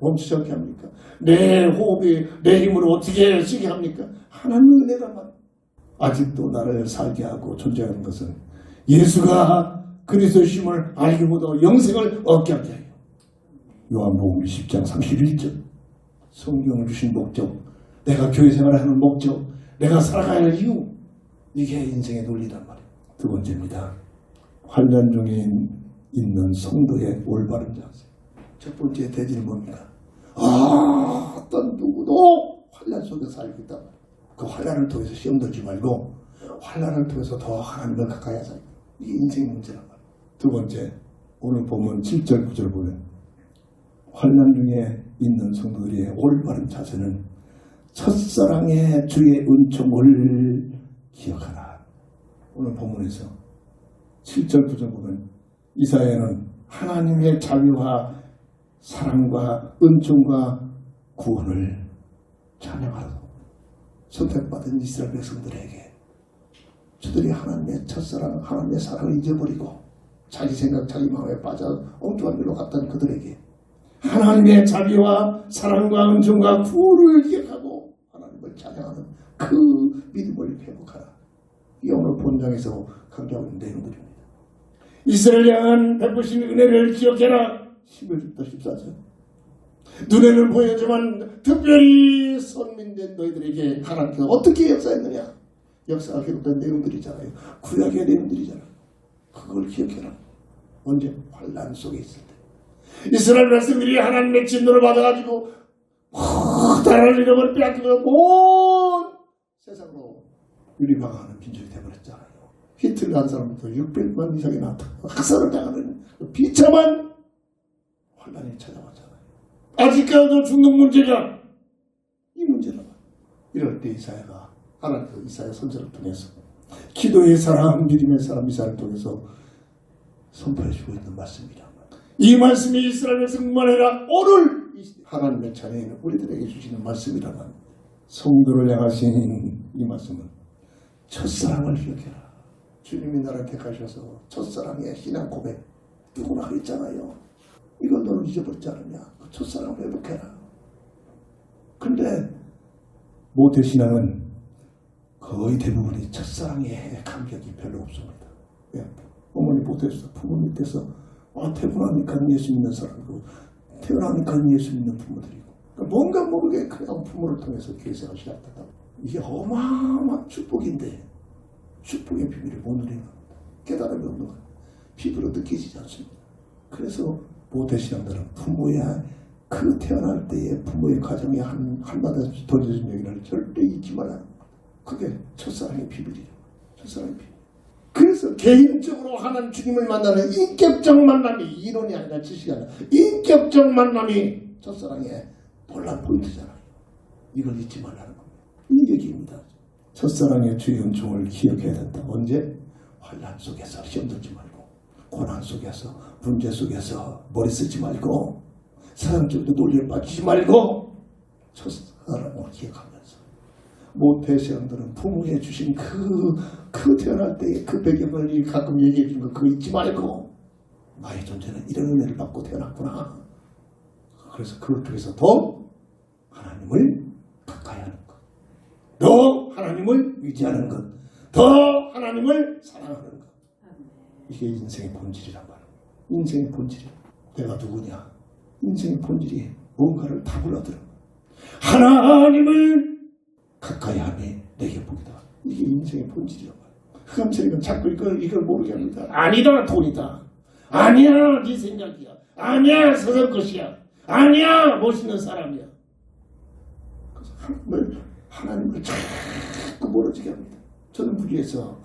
멈추지 않게 합니까? 내 호흡이 내 힘으로 어떻게 쉬게 합니까? 하나님의 은혜란 말. 아직도 나를 살게 하고 존재하는 것은 예수가 그리스도심을 알기보다 영생을 얻게 하게 해요. 요한복음 10장 31절 성경을 주신 목적, 내가 교회 생활을 하는 목적, 내가 살아가야 할 이유, 이게 인생의 논리란 말이에요. 두 번째입니다. 환난 중에 있는 성도의 올바른 자세. 첫 번째 대지는 뭡니까? 어떤 누구도 환난 속에서 살고 있단 말이에요. 그 환난을 통해서 시험 들지 말고 환난을 통해서 더 하나님을 가까이 하자. 이게 인생의 문제란 말이에요. 두 번째, 오늘 보면 7절 9절 보면 환난 중에 있는 성도들의 올바른 자세는 첫사랑의 주의 은총을 기억하라. 오늘 본문에서 7절 9절 보면 이사야는 하나님의 자비와 사랑과 은총과 구원을 찬양하라고 선택받은 이스라엘 백성들에게 저들이 하나님의 첫사랑, 하나님의 사랑을 잊어버리고 자기 생각, 자기 마음에 빠져 엉뚱한 일로 갔던 그들에게 하나님의 자비와 사랑과 은총과 구원을 기억하고 하나님을 찬양하는 그 믿음을 회복하라. 이 오늘 본장에서 강조하고 있는 내용들입니다. 이스라엘 향한 베푸신 은혜를 기억해라. 11절부터 14절. 눈에는 보여지만 특별히 선민된 너희들에게 하나님께서 어떻게 역사했느냐. 역사가 기록된 내용들이잖아요. 구약의 내용들이잖아요. 그걸 기억해라. 언제? 환난 속에 있을 때. 이스라엘 백성들이 하나님의 진노를 받아가지고 나라를 잃어버려 빼앗기고 온 세상으로 유리방황하는 민족이 되어버렸잖아요. 히틀러 한 사람부터 600만 이상이 나타 학살을 당하는 비참한 환난이 찾아왔잖아요. 아직까지도 중동 문제가 이 문제다. 이럴 때 이사야가 하나님께서 이사야 선지자를 통해서 기도의 사람, 믿음의 사람 이사야를 통해서 선포해주고 있는 말씀이다. 이 말씀이 이스라엘 백성뿐만 아니라 오늘 하나님의 자녀인 우리들에게 주시는 말씀이라면 성도를 향하신 이 말씀은 첫사랑을 기억해라. 주님이 나를 택하셔서 첫사랑의 신앙 고백 누구나 그랬잖아요. 이걸 너는 잊어버리지 않느냐. 그 첫사랑을 회복해라. 근데 모태신앙은 거의 대부분이 첫사랑의 감격이 별로 없습니다. 왜? 어머니 못해서 부모님 께서 태어나니까 예수 믿는 사람이고 태어나니까 예수 믿는 부모들이고 그러니까 뭔가 모르게 그냥 부모를 통해서 교회생활을 시작했다. 이게 어마어마한 축복인데 축복의 비밀을 못 누리는 겁니다. 깨달음이 없는 거예요. 피부로 느껴지지 않습니다. 그래서 모태신앙들은 부모의 그 태어날 때의 부모의 가정에 한마디 던져준 얘기를 절대 잊지 말라는 겁니다. 그게 첫사랑의 비밀이에요. 첫사랑의 비밀. 그래서 개인적으로 하나님 주님을 만나는 인격적 만남이 이론이 아니라 지식이 아니라 인격적 만남이 첫사랑의 놀라운 포인트잖아요. 이걸 잊지 말라는 겁니다. 이 얘기입니다. 첫사랑의 주의 은총을 기억해야 된다. 언제? 환난 속에서 시험 들지 말고 고난 속에서 문제 속에서 머리 쓰지 말고 사람들도 논리에 빠지지 말고 첫사랑을 기억하면서 모태신앙들은 부모에 주신 그 태어날 때의 그 배경을 가끔 얘기해 주는 거 그거 잊지 말고 나의 존재는 이런 은혜를 받고 태어났구나. 그래서 그걸 통해서 더 하나님을 가까이 하는 것, 더 하나님을 의지하는 것, 더 하나님을 사랑하는 것. 이게 인생의 본질이란 말이야. 인생의 본질이야. 내가 누구냐? 인생의 본질이 뭔가를 다 불러들어. 하나님을 가까이 하니 내게 복이다. 이게 인생의 본질이란 말이야. 흑암세력은 자꾸 이걸 모르게 합니다. 아니다, 돈이다. 아니야, 네 생각이야. 아니야, 세상 것이야. 아니야, 멋있는 사람이야. 그래서 하나님을 자꾸 멀어지게 합니다. 저는 무지에서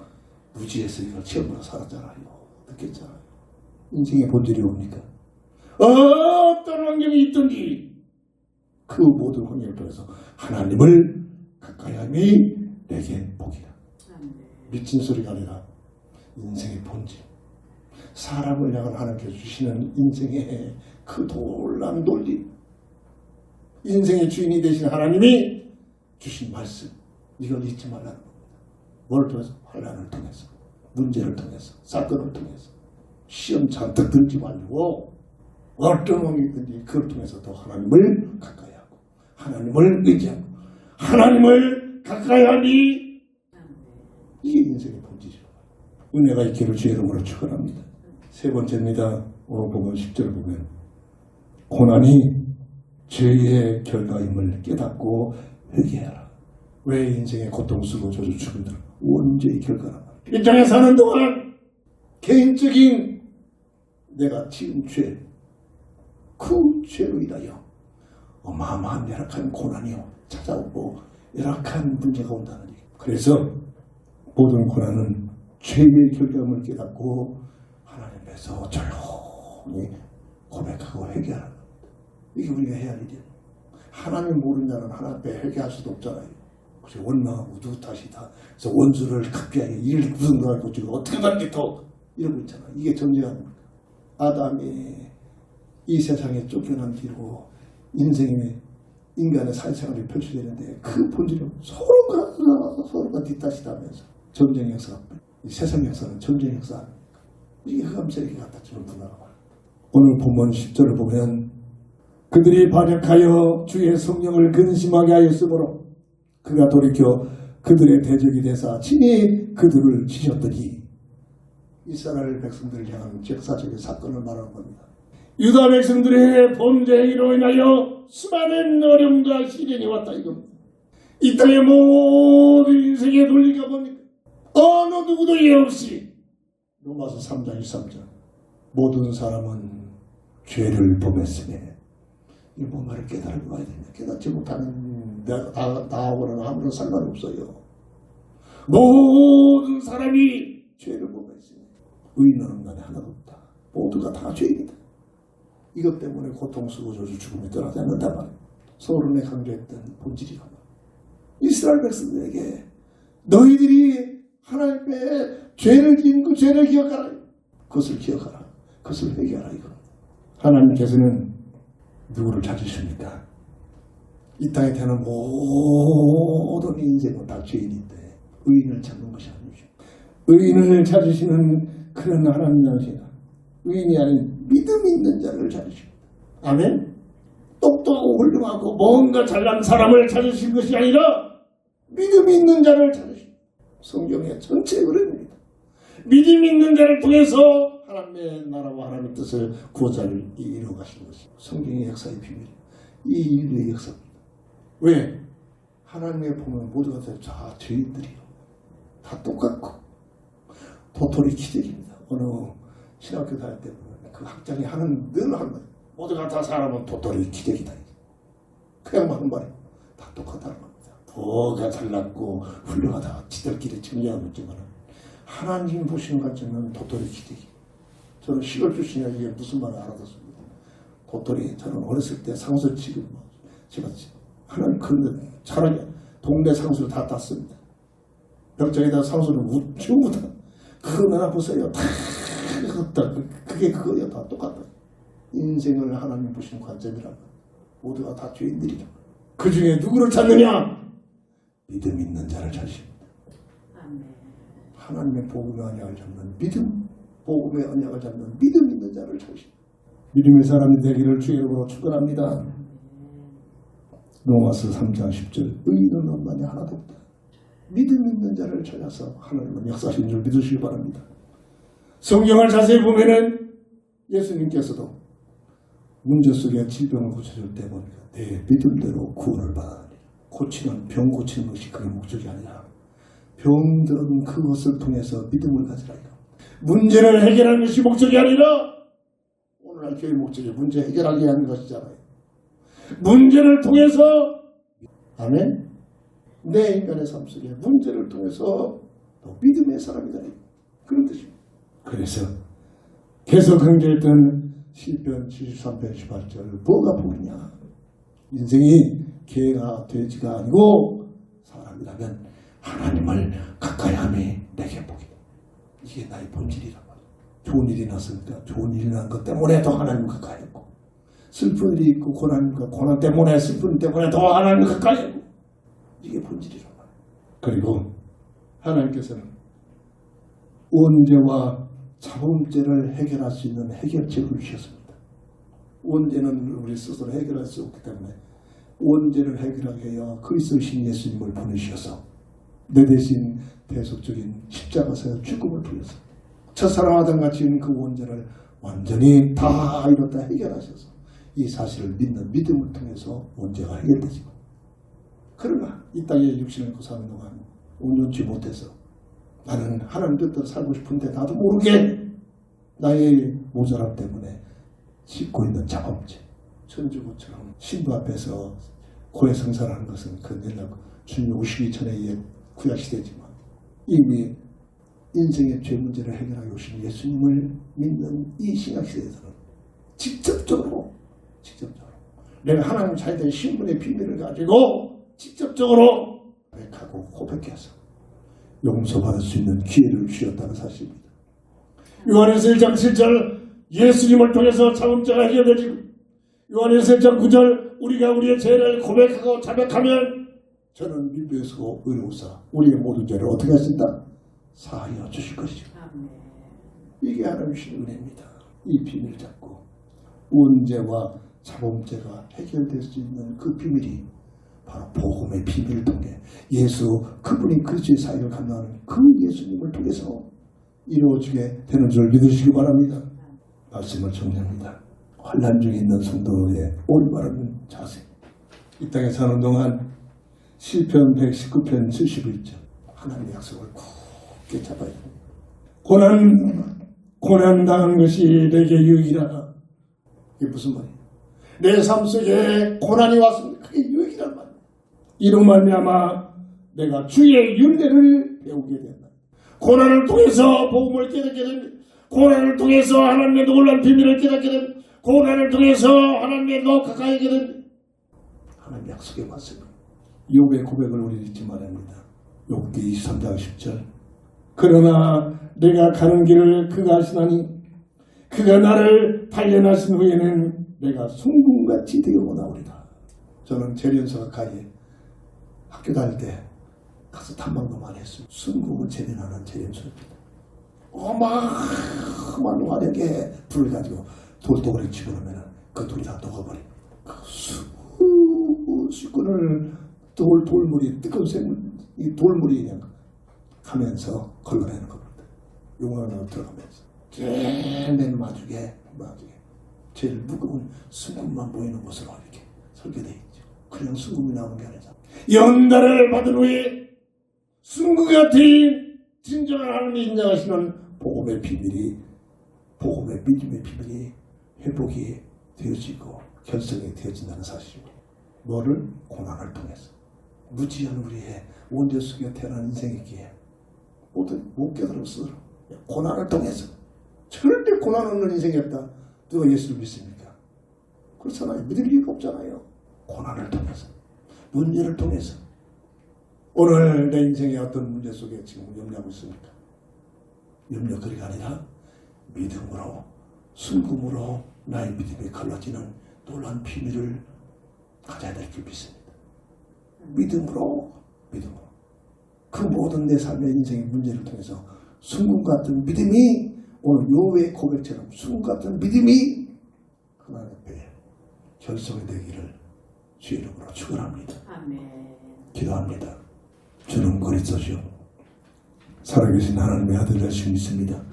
이걸 체험으로 살았잖아요. 느꼈잖아요. 인생의 본질이 뭡니까? 어떤 환경이 있든지 그 모든 환경을 통해서 하나님을 가까이 함이 내게 복이다. 미친 소리가 아니라 인생의 본질. 사람을 향한 하나님께서 주시는 인생의 그 놀라운 논리. 인생의 주인이 되신 하나님이 주신 말씀. 이걸 잊지 말라는 겁니다. 뭘 통해서? 환난을 통해서, 문제를 통해서, 사건을 통해서. 시험 잔뜩 들지 말고 어떤 상황이든지 그걸 통해서 더 하나님을 가까이 하고 하나님을 의지하고 하나님을 가까이 하니 이게 인생의 본질이라고. 은혜가 있기를 주의 이름으로 축원합니다. 세 번째입니다. 오늘 보면 10절을 보면 고난이 죄의 결과임을 깨닫고 회개하라. 왜 인생의 고통 쓰고 저주 죽은들 원죄의 결과란 말이야. 이 땅에 사는 동안 개인적인 내가 지은 죄, 그 죄로 인하여 어마어마한 열악한 고난이요 찾아오고 열악한 문제가 온다는 얘기. 그래서 모든 고난은 죄의 결과임을 깨닫고 하나님 앞에서 조용히 고백하고 회개하는 겁니다. 이게 우리가 해야 할 일이에요. 하나님 모르는 자는 하나님 앞에 회개할 수도 없잖아요. 그래서 원망하고 누구 탓이다. 그래서 원수를 갚게 일 무슨 거 알고 지금 어떻게 하는 더 이러고 있잖아요. 이게 전제가 아닙니까? 아담이 이 세상에 쫓겨난 뒤로 인간의 사회생활이 펼쳐지는데 그 본질은 서로가 뒷탓이다 하면서 전쟁 역사, 세상 역사는 전쟁 역사 아닙니까? 이게 흑암세력이 갖다 주는 문화가 많아요. 오늘 본문 10절을 보면 그들이 반역하여 주의 성령을 근심하게 하였으므로 그가 돌이켜 그들의 대적이 되사 친히 그들을 치셨더니 이스라엘 백성들을 향한 역사적인 사건을 말하는 겁니다. 유다 백성들의 범죄로 인하여 수많은 어려움과 시련이 왔다 이겁니다. 이 땅의 모든 인생의 논리가 뭡니까? 어느 누구도 예 없이 로마서 3장 23절 모든 사람은 죄를 범했으니 이 뭔가를 깨달고 가야 됩니다. 깨닫지 못하는 나하고는 아무런 상관없어요. 모든 사람이 죄를 범했으니 의인은 인간에 하나도 없다. 모두가 다 죄인이다. 이것 때문에 고통스러워 저주 죽음이 떠나지 않는단 말이에요. 서론에 강조했던 본질이가 이스라엘 백성들에게 너희들이 하나님의 죄를 지은 그 죄를 기억하라. 그것을 기억하라. 그것을 회개하라 이거. 하나님께서는 누구를 찾으십니까? 이 땅에 태어난 모든 인생은 다 죄인인데 의인을 찾는 것이 아니죠. 의인을 찾으시는 그런 하나님이시다. 의인이 아닌 믿음 있는 자를 찾으십니다. 아멘? 똑똑하고 훌륭하고 뭔가 잘난 사람을 찾으신 것이 아니라 믿음 있는 자를 찾으십니다. 성경의 전체 그림입니다. 믿음 있는 자를 통해서 하나님의 나라와 하나님의 뜻을 구원자를 이루어가시는 것이 성경의 역사의 비밀이에요. 이 인류의 역사입니다. 왜? 하나님의 보면 모두가 다 죄인들이요. 다 똑같고 도토리 기적입니다. 어느 신학교 다닐 때 보면 그 학장이 하는 늘 하는 거예요. 모두가 다 사람은 도토리 기적이다. 그냥 하는 말이에요. 다 똑같다는 겁니다. 뭐가 잘났고 훌륭하다. 지들끼리 정리하고 있지만 하나님 보시는 관점은 도토리 기적이. 저는 시골 출신이라 이게 무슨 말을 알아듣습니다. 도토리 저는 어렸을 때 상수 지금 제가 하나님 그 차라리 동네 상수를 다 땄습니다. 벽장에다 상수를 전부 다 그거 하나 보세요. 다 그게 그거예요. 다 똑같다. 인생을 하나님 보시는 관점이라면 모두가 다 죄인들이죠. 그 중에 누구를 찾느냐? 믿음 있는 자를 찾으십니다. 하나님의 복음의 언약을 잡는 믿음, 복음의 언약을 잡는 믿음 있는 자를 찾으십니다. 믿음의 사람이 되기를 주의 이름으로 축원합니다. 로마서 3장 10절 의인은 없나니 하나도 없다. 믿음 있는 자를 찾아서 하나님은 역사하신 줄 믿으시기 바랍니다. 성경을 자세히 보면은 예수님께서도 문제 속에 질병을 고쳐줄 때 보니까 내 믿음대로 구원을 받아들이라. 고치는 병 고치는 것이 그게 목적이 아니라 병들은 그것을 통해서 믿음을 가지라. 문제를 해결하는 것이 목적이 아니라 오늘날 교회 목적이 문제 해결하게 하는 것이잖아요. 문제를 통해서 아멘. 내 인간의 삶 속에 문제를 통해서 또 믿음의 사람이 되는 그런 뜻입니다. 그래서 계속 강조했던 시편 73편 18절 뭐가 복이냐. 인생이 개가 돼지가 아니고 사람이라면 하나님을 가까이 함이 내게 복이다. 이게 나의 본질이란 말이야. 좋은 일이 났으니까 좋은 일이 난 것 때문에 더 하나님 가까이 했고 슬픈 일이 있고 고난 때문에 슬픈 때문에 더 하나님 가까이 했고 이게 본질이란 말이야. 그리고 하나님께서는 원죄와 자범죄를 해결할 수 있는 해결책을 주셨습니다. 원죄는 우리 스스로 해결할 수 없기 때문에 원죄를 해결하게 하여 그리스도신 예수님을 보내주셔서 내 대신 대속적인 십자가에서 죽음을 부려서 첫사랑 아담과 지은 그 원죄를 완전히 다 이뤘다 해결하셔서 이 사실을 믿는 믿음을 통해서 원죄가 해결되죠. 그러나 이 땅에 육신을 입고 사는 동안 온전치 못해서 나는 하나님 뜻대로 살고 싶은데 나도 모르게 나의 모자람 때문에 싣고 있는 자범죄 천주교처럼 신부 앞에서 고해성사라는 것은 그 내려 주님 오시기 전에 구약시대지만 이미 인생의 죄 문제를 해결하기 오신 예수님을 믿는 이 신약시대에서는 직접적으로 내가 하나님 자녀된 신분의 비밀을 가지고 직접적으로 고백하고 고백해서 용서받을 수 있는 기회를 주셨다는 사실입니다. 요한에서 1장 7절 예수님을 통해서 자범죄가 해결되지고 요한에서 1장 9절 우리가 우리의 죄를 고백하고 자백하면 저는 믿음에서 의로우사 우리의 모든 죄를 어떻게 하신다? 사하여 주실 것이죠. 이게 하나님이신 은혜입니다. 이 비밀을 잡고 원죄와 자범죄가 해결될 수 있는 그 비밀이 바로 복음의 비밀을 통해 예수 그분이 그리스도의 사역을 감당하는 그 예수님을 통해서 이루어지게 되는 줄 믿으시기 바랍니다. 말씀을 정리합니다. 환난 중에 있는 성도의 올바른 자세. 이 땅에 사는 동안 시편 119편 71절 하나님의 약속을 굳게 잡아야 됩니다. 고난 당한 것이 내게 유익이라. 이게 무슨 말이에요? 내 삶 속에 고난이 왔으면 그게 유익이란 말이에요. 이로 말미암아 내가 주의 윤례를 배우게 된다. 고난을 통해서 복음을 깨닫게 됩니다. 고난을 통해서 하나님의 놀라운 비밀을 깨닫게 됩니다. 고난을 통해서 하나님의 더 가까이 하게 됩니다. 하나님 약속에 맞습니다. 욥의 고백을 우리 잊지 말아야 합니다. 욥기 23장 10절. 그러나 내가 가는 길을 그가 아시나니 그가 나를 단련하신 후에는 내가 송궁같이 되어오나오리다. 저는 재련소 가까이에 학교 다닐 때 가서 탐방도 많이 했습니다. 순국을 재련하는 재련소입니다. 어마어마한 화력에 불을 가지고 돌덩어리 집어넣으면 그 돌이 다 녹아버립니다. 그 수군을 돌물이 뜨거운 샘물, 이 돌물이 그냥 가면서 걸러내는 겁니다. 용광로 들어가면서 맨 마주에 제일 무거운 순금만 보이는 곳으로 이렇게 설계되어 있죠. 그냥 순금이 나오는 게 아니죠. 연달을 받은 후에 순금 같은 진정한 하나님이 인정하시는 복음의 비밀이, 복음의 믿음의 비밀이 회복이 되어지고 결성이 되어진다는 사실입니다. 뭐를? 고난을 통해서. 무지한 우리의 원죄 속에 태어난 인생이기에 못 깨달았어. 고난을 통해서. 절대 고난 없는 인생이 없다. 누가 예수를 믿습니까? 그렇잖아요. 믿을 이유가 없잖아요. 고난을 통해서. 문제를 통해서. 오늘 내 인생의 어떤 문제 속에 지금 염려하고 있습니까? 염려거리가 아니라 믿음으로, 순금으로 나의 믿음이 걸러지는 놀라운 비밀을 가져야 될 줄 믿습니다. 믿음으로. 그 모든 내 삶의 인생의 문제를 통해서 순금 같은 믿음이, 오늘 욥의 고백처럼 순금 같은 믿음이 하나님 앞에 결성이 되기를 주의 이름으로 축원합니다. 아멘. 기도합니다. 주는 그리스도시요 살아계신 하나님의 아들 되신 믿습니다.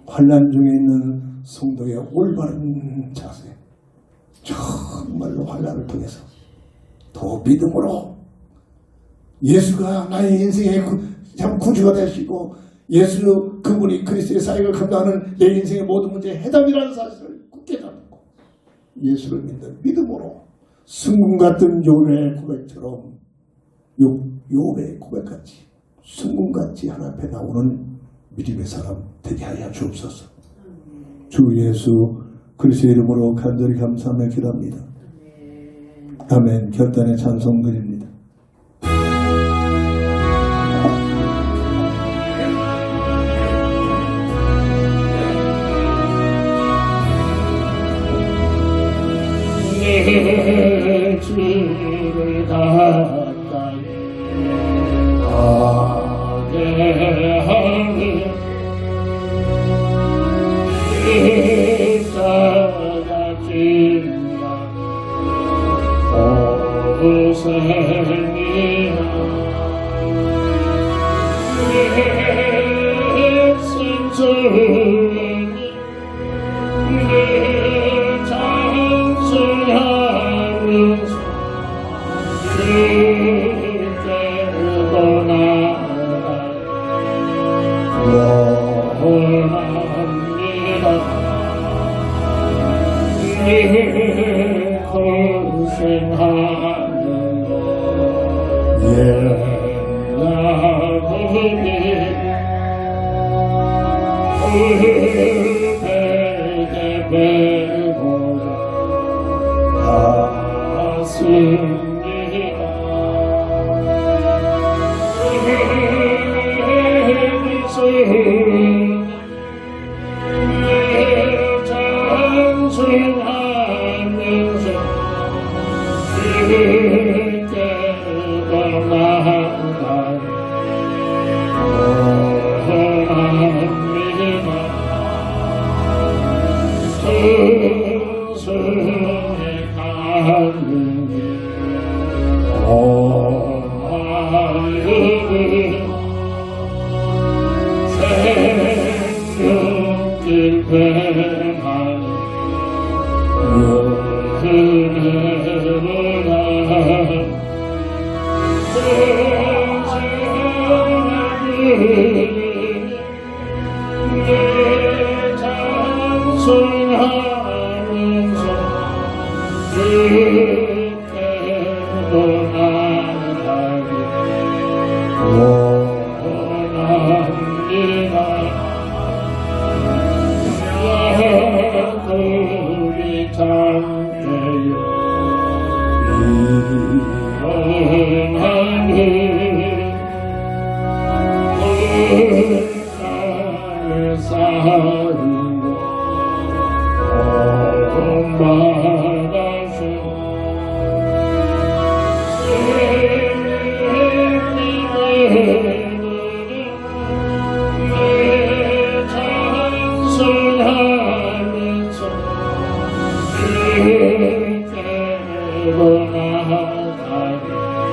환난 중에 있는 성도의 올바른 자세, 정말로 환난을 통해서 더 믿음으로 예수가 나의 인생의 참 구주가 되시고 예수 그분이 그리스도의 사역을 감당하는 내 인생의 모든 문제의 해답이라는 사실을 굳게 잡고 예수를 믿는 믿음으로 순금 같은 욥의 고백처럼 욥의 고백같이 순금같이 하나님 앞에 나오는 믿음의 사람 되게 하여 주옵소서. 주 예수 그리스도의 이름으로 간절히 감사하며 기도합니다. 아멘. 결단의 찬송 드립니다. 내 주를 가까이 하게 하니 십자가 진다 고생이나 내 심중이 내 찬송하면서 주께로 나아가 원합니다. 네 고생하는 옛날들이 베게 베고자 갔습니다. 내 찬송하면서 주께로 나아가 원합니다. 천성에 가는 길 내 찬송하면서 주께로 나가리 원합니다. 우리 참되어 원하는 사랑으로 엄마가서 내 찬송하면서 주께로 나가리 원합니다.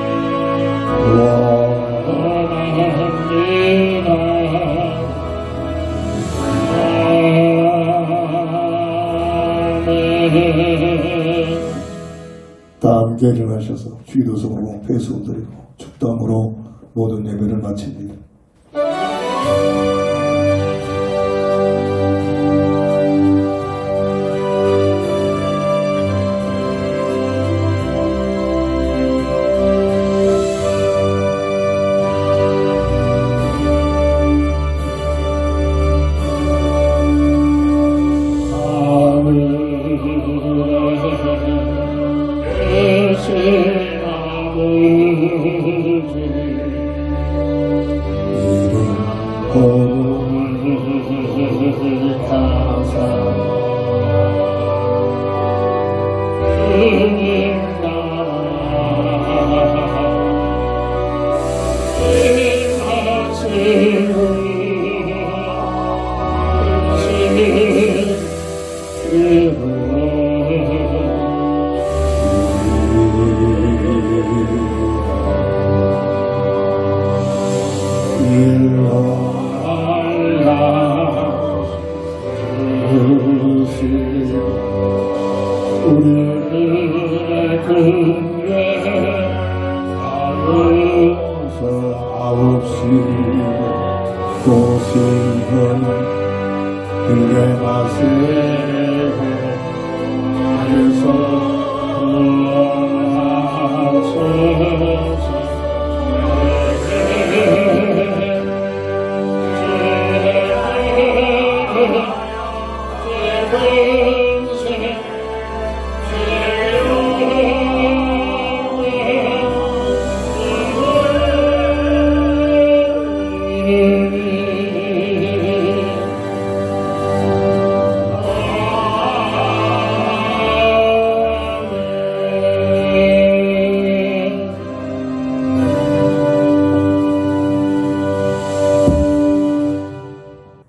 다 함께 일어나셔서 주기도성으로 배수를 드리고 축담으로 모든 예배를 마칩니다. 우리의 근래 아홉시 고생은 그의 맛을 하소서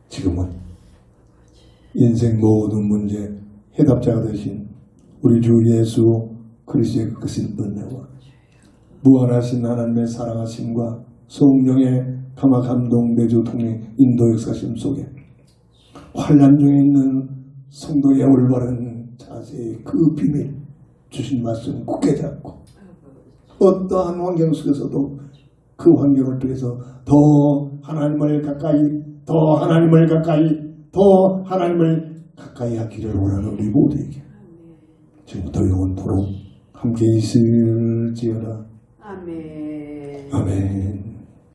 지금은 인생 모든 문제 해답자가 되신 우리 주 예수 그리스도의 크신 은혜와 무한하신 하나님의 사랑하심과 성령의 감화 감동 내주 통해 인도 역사심 속에 환난 중에 있는 성도의 올바른 자세의 그 비밀 주신 말씀 굳게 잡고 어떠한 환경 속에서도 그 환경을 통해서 더 하나님을 가까이 더 하나님을 가까이 하기를 원하는 우리 모두에게 지금부터 영원토록 함께 있을지어다. 아멘. 아멘.